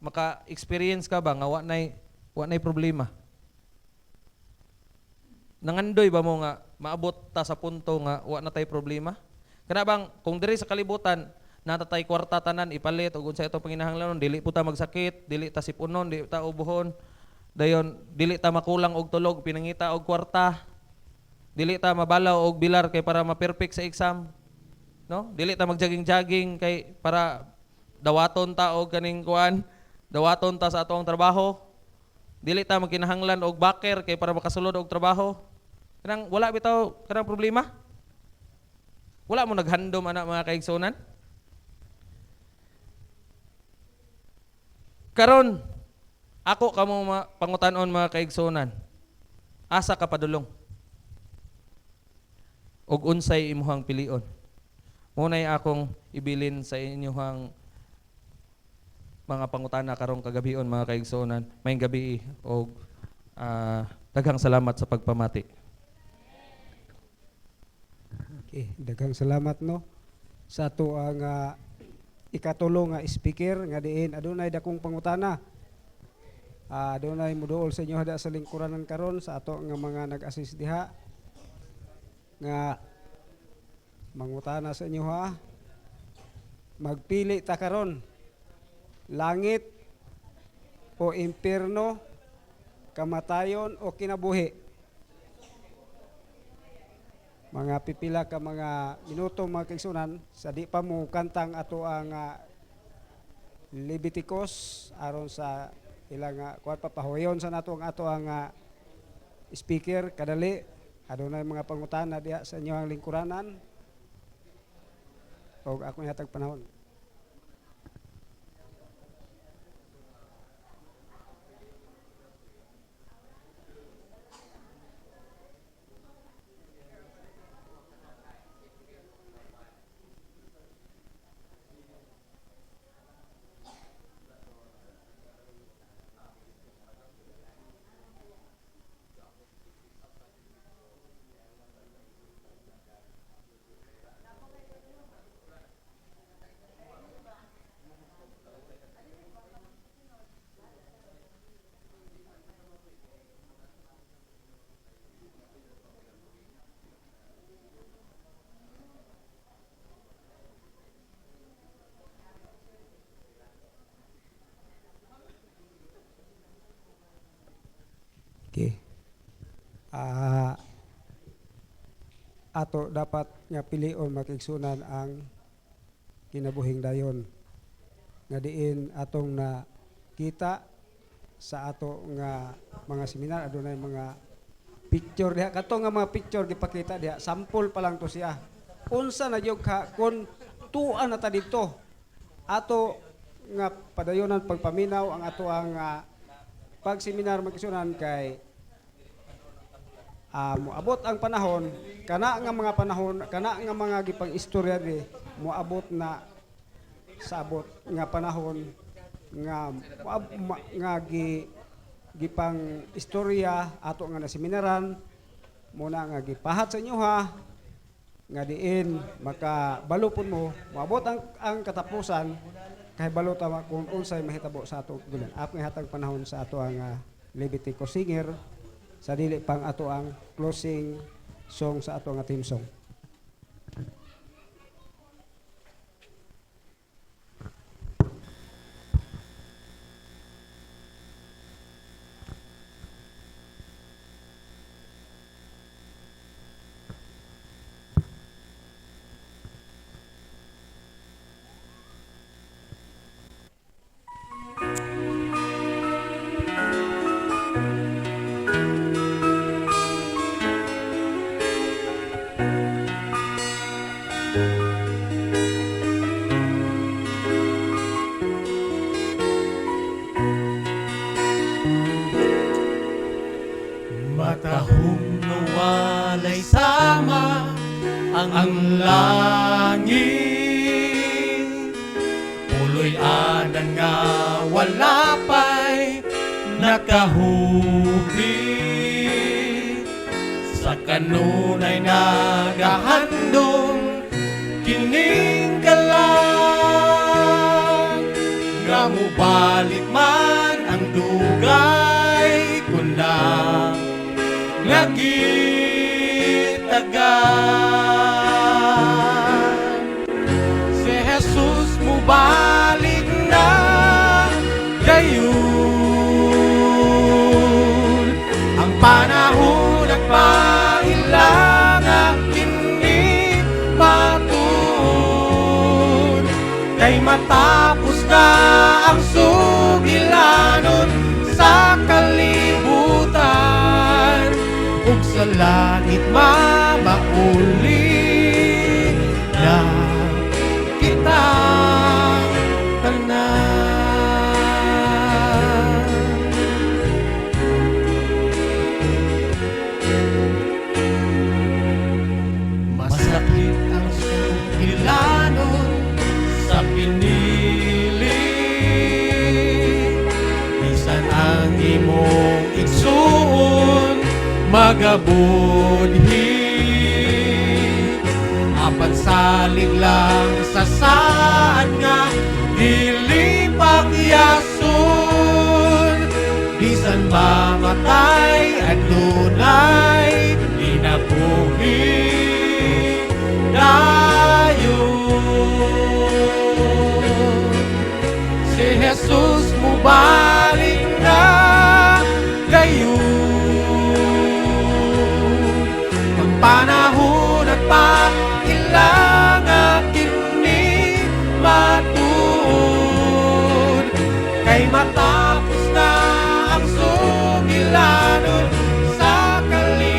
Maka-experience ka ba nga wa nay problema? Nangandoy ba mo nga maabot ta sa punto nga wa na tay problema? Kana bang kung diri sa kalibutan natatay kwarta tanan ipalit ug unsa itong panginahanglanon dili po ta magsakit, dili ta sipunon, dili ta ubuhon, dayon dili ta makulang og tulog pinangita og kwarta, dili ta mabalaw og bilar kay para ma-perfect sa exam. No? Dili ta mag-jogging-jogging kay para dawaton ta og kaning kuan, dawaton ta sa atong trabaho. Dili ta magkinahanglan og baker kay para makasulod og trabaho. Kanang wala bitaw kanang problema. Wala mo naghandom ana mga kaigsuonan. Karon ako kamo pangutan-on mga kaigsuonan. Asa ka padulong? Og unsay imuhang pilion? Munay akong ibilin sa inyong mga pangutana karong kagabion mga kaigsuonan. Mayong gabi o daghang salamat sa pagpamati. Okay, daghang salamat no sa ato ang ikatulo nga speaker nga diin adunay dakong pangutana. Adunay muduol sa inyo hada sa lingkuranan karon sa ato nga mga nag-assist diha nga mangutana sa inyo ha. Magpili ta karon. Langit o impierno, kamatayon o kinabuhi. Mga pipila ka mga minuto mga kaigsuonan sa di pa mo kantang ato ang Leviticus aron sa ilang kuan papahuyon sa nato ang ato ang speaker kadali Adunay mga pangutana diha sa inyong lingkuranan. O ako hatag panahon. Okay. Ato dapat nga pilion makigsunan ang kinabuhing dayon. Nga diin atong na kita sa ato nga mga seminar, adunay mga picture diha. Kato nga mga picture gipakita diha, sample pa lang to siya. Unsa na gyud ka kun tuan na ta didto. Ato nga padayonan pagpaminaw ang ato ang pag seminar magsunan kay moabot ang panahon kana nga mga panahon kana nga mga gipang istorya di moabot na sa abot nga panahon nga gipang istorya ato nga naseminaran muna nga gipahat sa inyo ha nga diin makabalupon mo moabot ang katapusan kay balota kung unsay mahitabo sa ato gulan. Ako nga hatag panahon sa ato ang Leviticus singer sa dili pang ato ang closing song sa ato nga team song. Matahong nawalay sama ang langit, puloy anan nga wala pa'y nakahubli, sa kanunay nagahandong kining kalang, nga mubalik man ang dugay kunang nagitagan. Si Jesus mo balik na gayon, ang panahon at pailangan kini matun, kay matapos na ang sugilanon sa kalibutan, ug sa langit mabauli na kita tanan. Masakit ang sugilanon sa pinili, bisan ang imong igsuon magabudhi, apan salig lang sa saan nga dili pagyason, bisan mamatay adunay dinabuhi dayon. Si Jesus mo balik na gayon, panahon at pailangan kini matun, kay matapos na ang sugilanon sa kalibutan,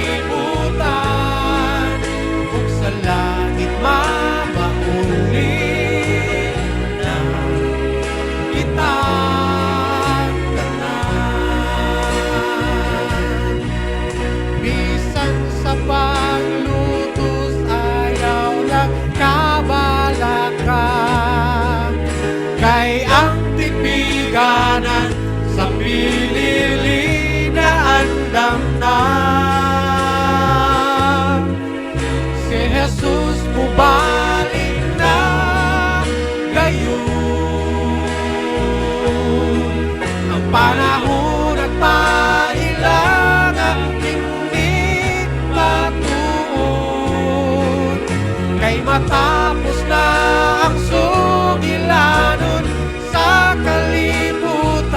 matapos na ang sugilanon sa kalibutan,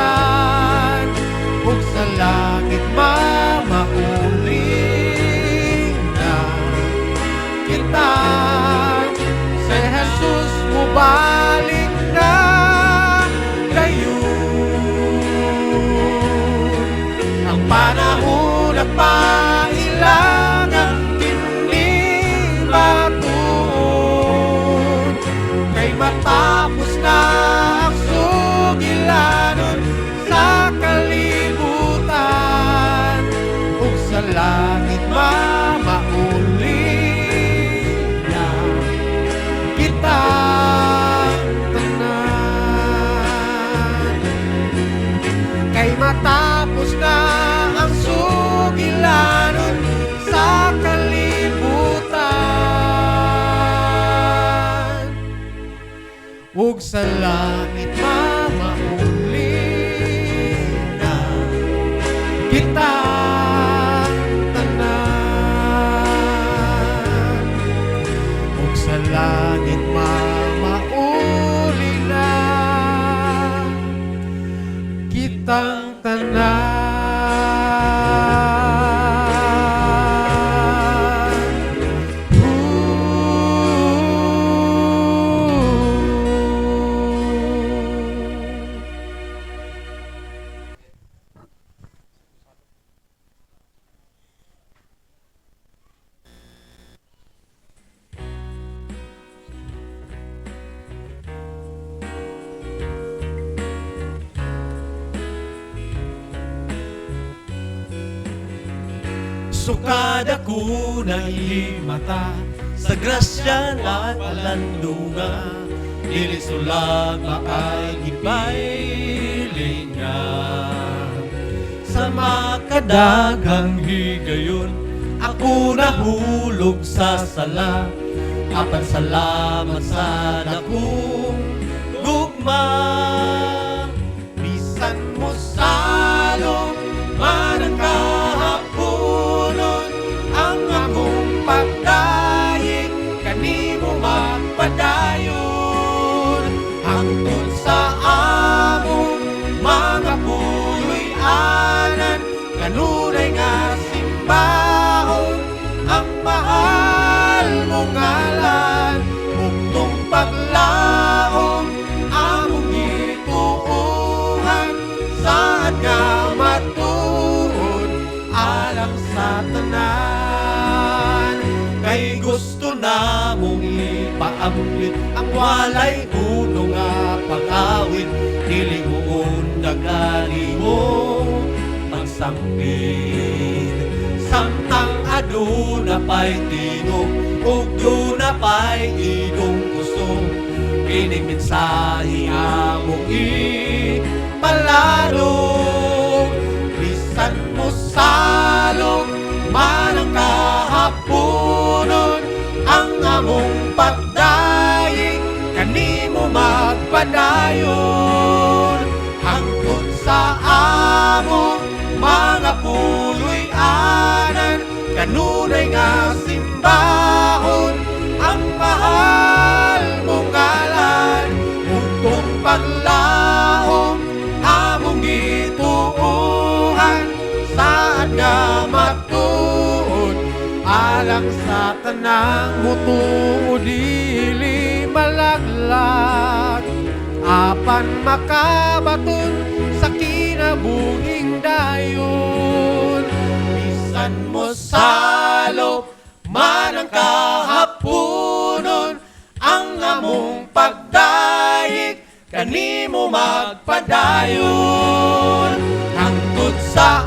ug sa langit mamauling na kita. Si Jesus mubalik na dayon, ang panahon na pailangan tinibatuon, kay matapos na ang sugilanon sa kalibutan, ug sa langit mamauling na kita tanan. Kay matapos na ang sugilanon sa kalibutan, ug sa langit mamauling na kita tanan, ug sa langit mamauling na kitang tanan. Sukad ako na mata sa grasya at palandungan, dili sulag maay gipailingan. Sa makadagang higayon, ako nahulog sa sala, apan salamat sa dakong gugma. Bisan mo salong manang kahaponon, ang among pagdayeg kanimo magpadayon, hangtod sa among mga puloy-anan, kanunay nga simbahon ang mahal mong ngalan. Bugtong paglaom among gituuhan, saan nga matuod alang sa tanan. Kay gusto namong ipaamlit ang walay puno nga pag-awit, dili mo undagali mo pagsambit. Samtang aduna pa'y tingog ug duna pa'y inong gusto, kining mensahe among ipalalog. Bisan mo salog manang kahaponon, ang among pagdayeg kanimo magpadayon, hangtod sa among mga puloy-anan, kanunay nga simbahon ang mahal mong ngalan. Bugtong paglaom among gituuhan, saan nga matuod alang sa tanang mutuod, dili malaglag apan makabaton sa kinabuhing dayon. Bisan mo salop manang kahaponon, ang among pagdayeg kanimo magpadayon, hangtod sa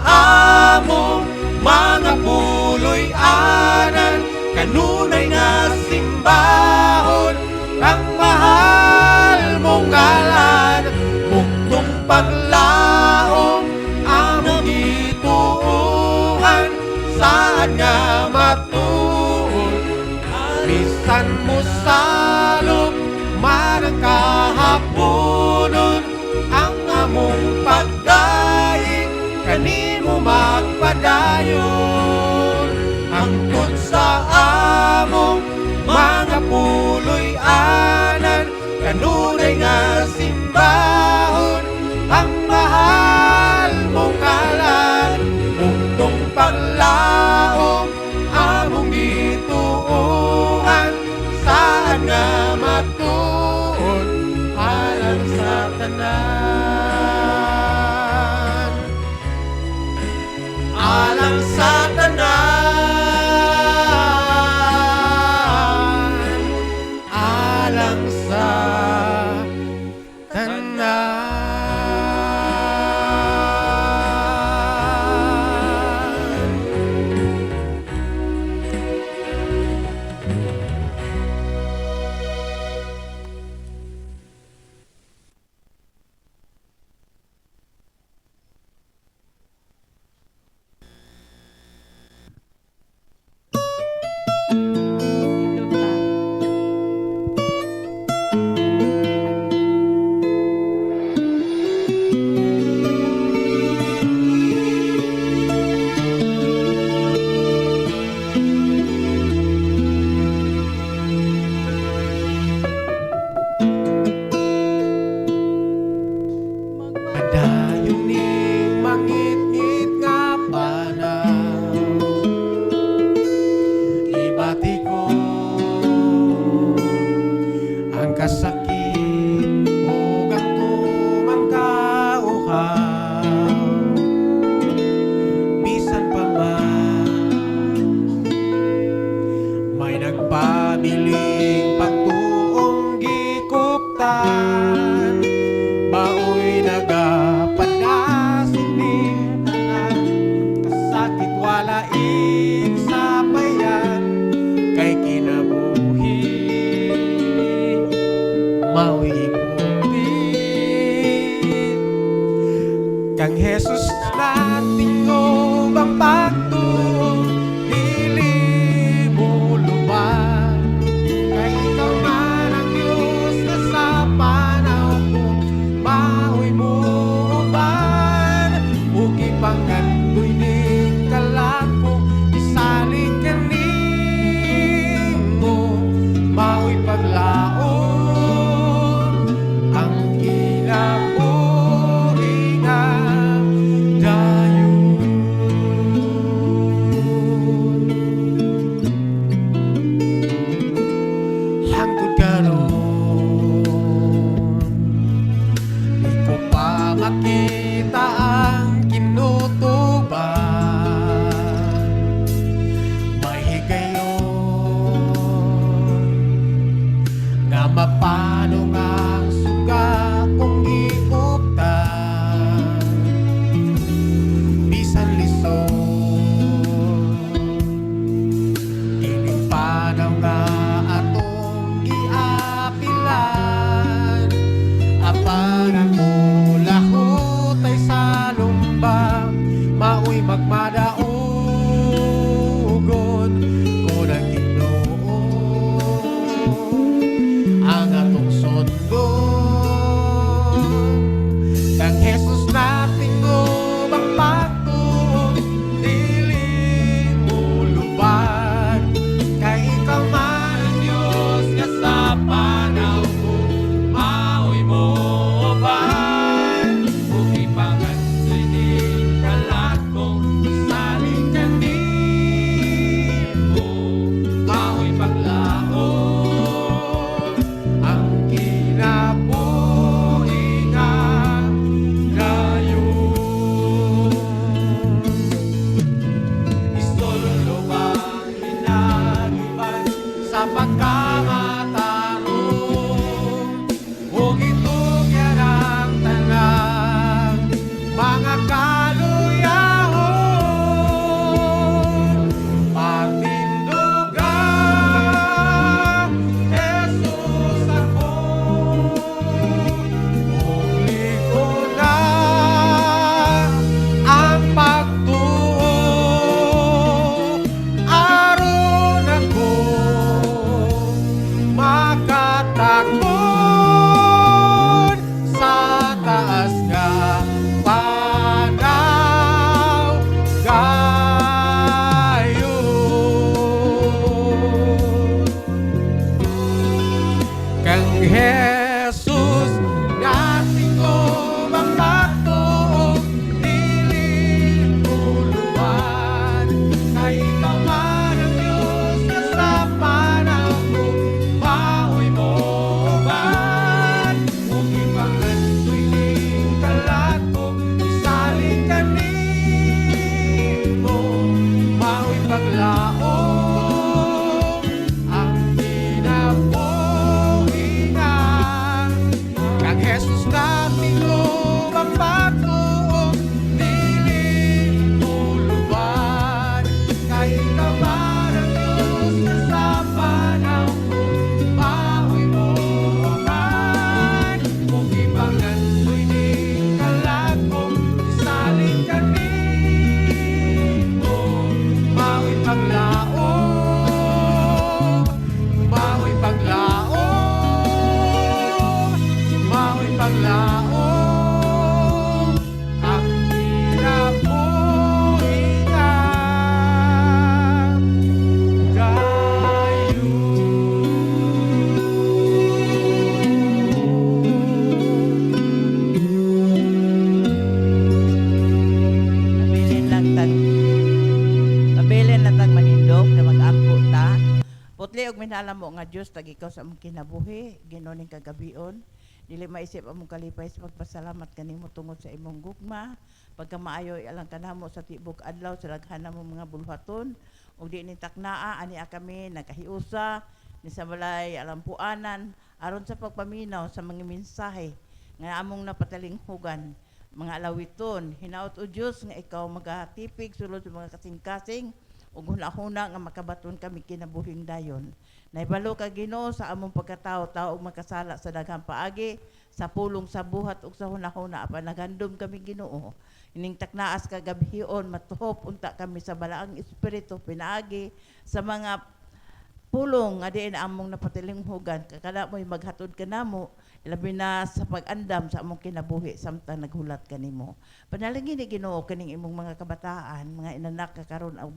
among mga puloy-anan, kanunay nga simbahon ang mahal mong ngalan. Bugtong paglaom among gituuhan, saan nga matuod. Bisan mo salop manang kahaponon, ang among pagdayeg kanimo magpadayon, hangtod sa among mga puloy kasakit o ang tumangkauhaw bisan pa man may nagpabiling pagtuong gikuptan baoy nagapanasig ni tanan kasakit wala sabayan kay kinabuhi mao'y iputin kang Jesus nating ubang pagtuong dili mo luman kay ikaw man ang Diyos na sa panahon ko mao'y mo uban ugi panggandoy ning kalat ko isalig kanimo mao'y paglaom ang kinabuhi nga dayon hangtod karon di ko pa makita ang kinutuban may higayon nga mapano ang suga kong giuptan bisan lisod ining panaw nga atong giapilan apan ang mulahutay sa lumbang mao'y magmadaugon kung ang Ginoo ang atong sundon kang Jesus nating ubang pagtuong dili mo luban kay ikaw man ang Diyos nga sa panahon ko mao'y mo uban ugi pangandoy ning kalat kong isalig kanimo mao'y paglaom ang kinabuhi nga dayon isulong ang hinagiban sa pagkamatarong ug itugyan ang tanan mga kaluyahon patindugan Jesus ako ug likunan ang pagtuo aron ako makatakon sa taas nga panaw gayon kang Jesus nating ubang pagtuong dili tuluan kay ikaw man ang Diyos na sa panahon ko mao'y mo uban ugi pangandoy ning kalat ko isalig kanimo mao'y paglaom ang kinabuhi nga hinala mo nga Dios tag ikaw sa among kinabuhi, Ginoo ning kagabion. Dili maisip among kalipay sa pagpasalamat kanimo tungod sa imong gugma. Pagka maayo alang kanamo sa tibok adlaw sa daghan mo mga bulhaton ug di ni taknaa ani kami nakahiusa ni sa balay alampuanan aron sa pagpaminaw sa mga mensahe nga among napatalinghugan mga alawiton. Hinaot o Dios nga ikaw magatipig sulod sa mga kasing-kasing ug hunahuna nga makabaton kami kinabuhing dayon. Naibalo ka Ginoo sa among pagkatao-tao ug makasala sa daghang paagi sa pulong sa buhat ug sa hunahuna apan naghandom kami Ginoo. Ining taknaas ka gabhion matuhop unta kami sa balaang espiritu pinaagi sa mga pulong nga diin among napatilinghugan kakala mo'y maghatod kanamo ilabi na sa pag-andam sa among kinabuhi samtang naghulat kanimo. Panalangin ni Ginoo kaning imong mga kabataan, mga inanak karon og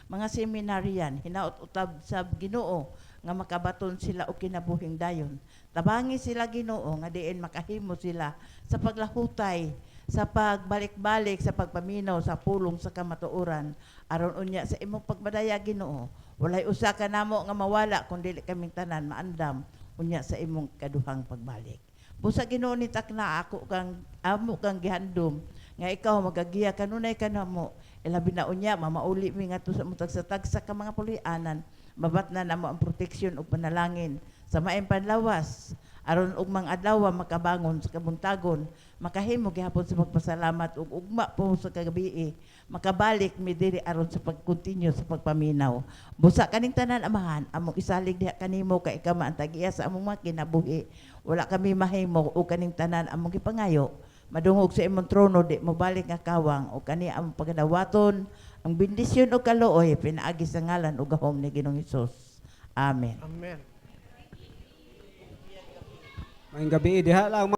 mga seminaryan hinaot utab sa Ginoo nga makabaton sila og kinabuhing dayon. Tabangi sila Ginoo nga diin makahimo sila sa paglahutay, sa pagbalik-balik, sa pagpaminaw sa pulong sa kamatuoran aron unya sa imong pagbadaya Ginoo. Walay usa ka namo nga mawala kun dili kaming tanan maandam unya sa imong kaduhang pagbalik. Busa Ginoo ni takna ako kang amo kang gihandom nga ikaw magagiya kanunay kanamo ilabi na unya mamauli mi ngadto sa mutag sa tagsa ka mga pulianan mabatna namo ang proteksyon ug panalangin sa maayong panlawas aron ug mga adlaw makabangon sa kabuntagon makahimo gihapon sa pagpasalamat ug ugma po sa kagabi makabalik mi diri aron sa pag-continue sa pagpaminaw. Busa kaning tanan amahan among isalig diha kanimo kay ikaw maantagiya sa among mga kinabuhi. Wala kami mahimo ug kaning tanan among gipangayo madungog sa imong trono di mabalik nga kawang o kani ang pagdawaton ang bendisyon o kalooy pinaagi sa ngalan ug gahom ni Ginoong Hesus. Amen. Amen. Maayong gabi diha lang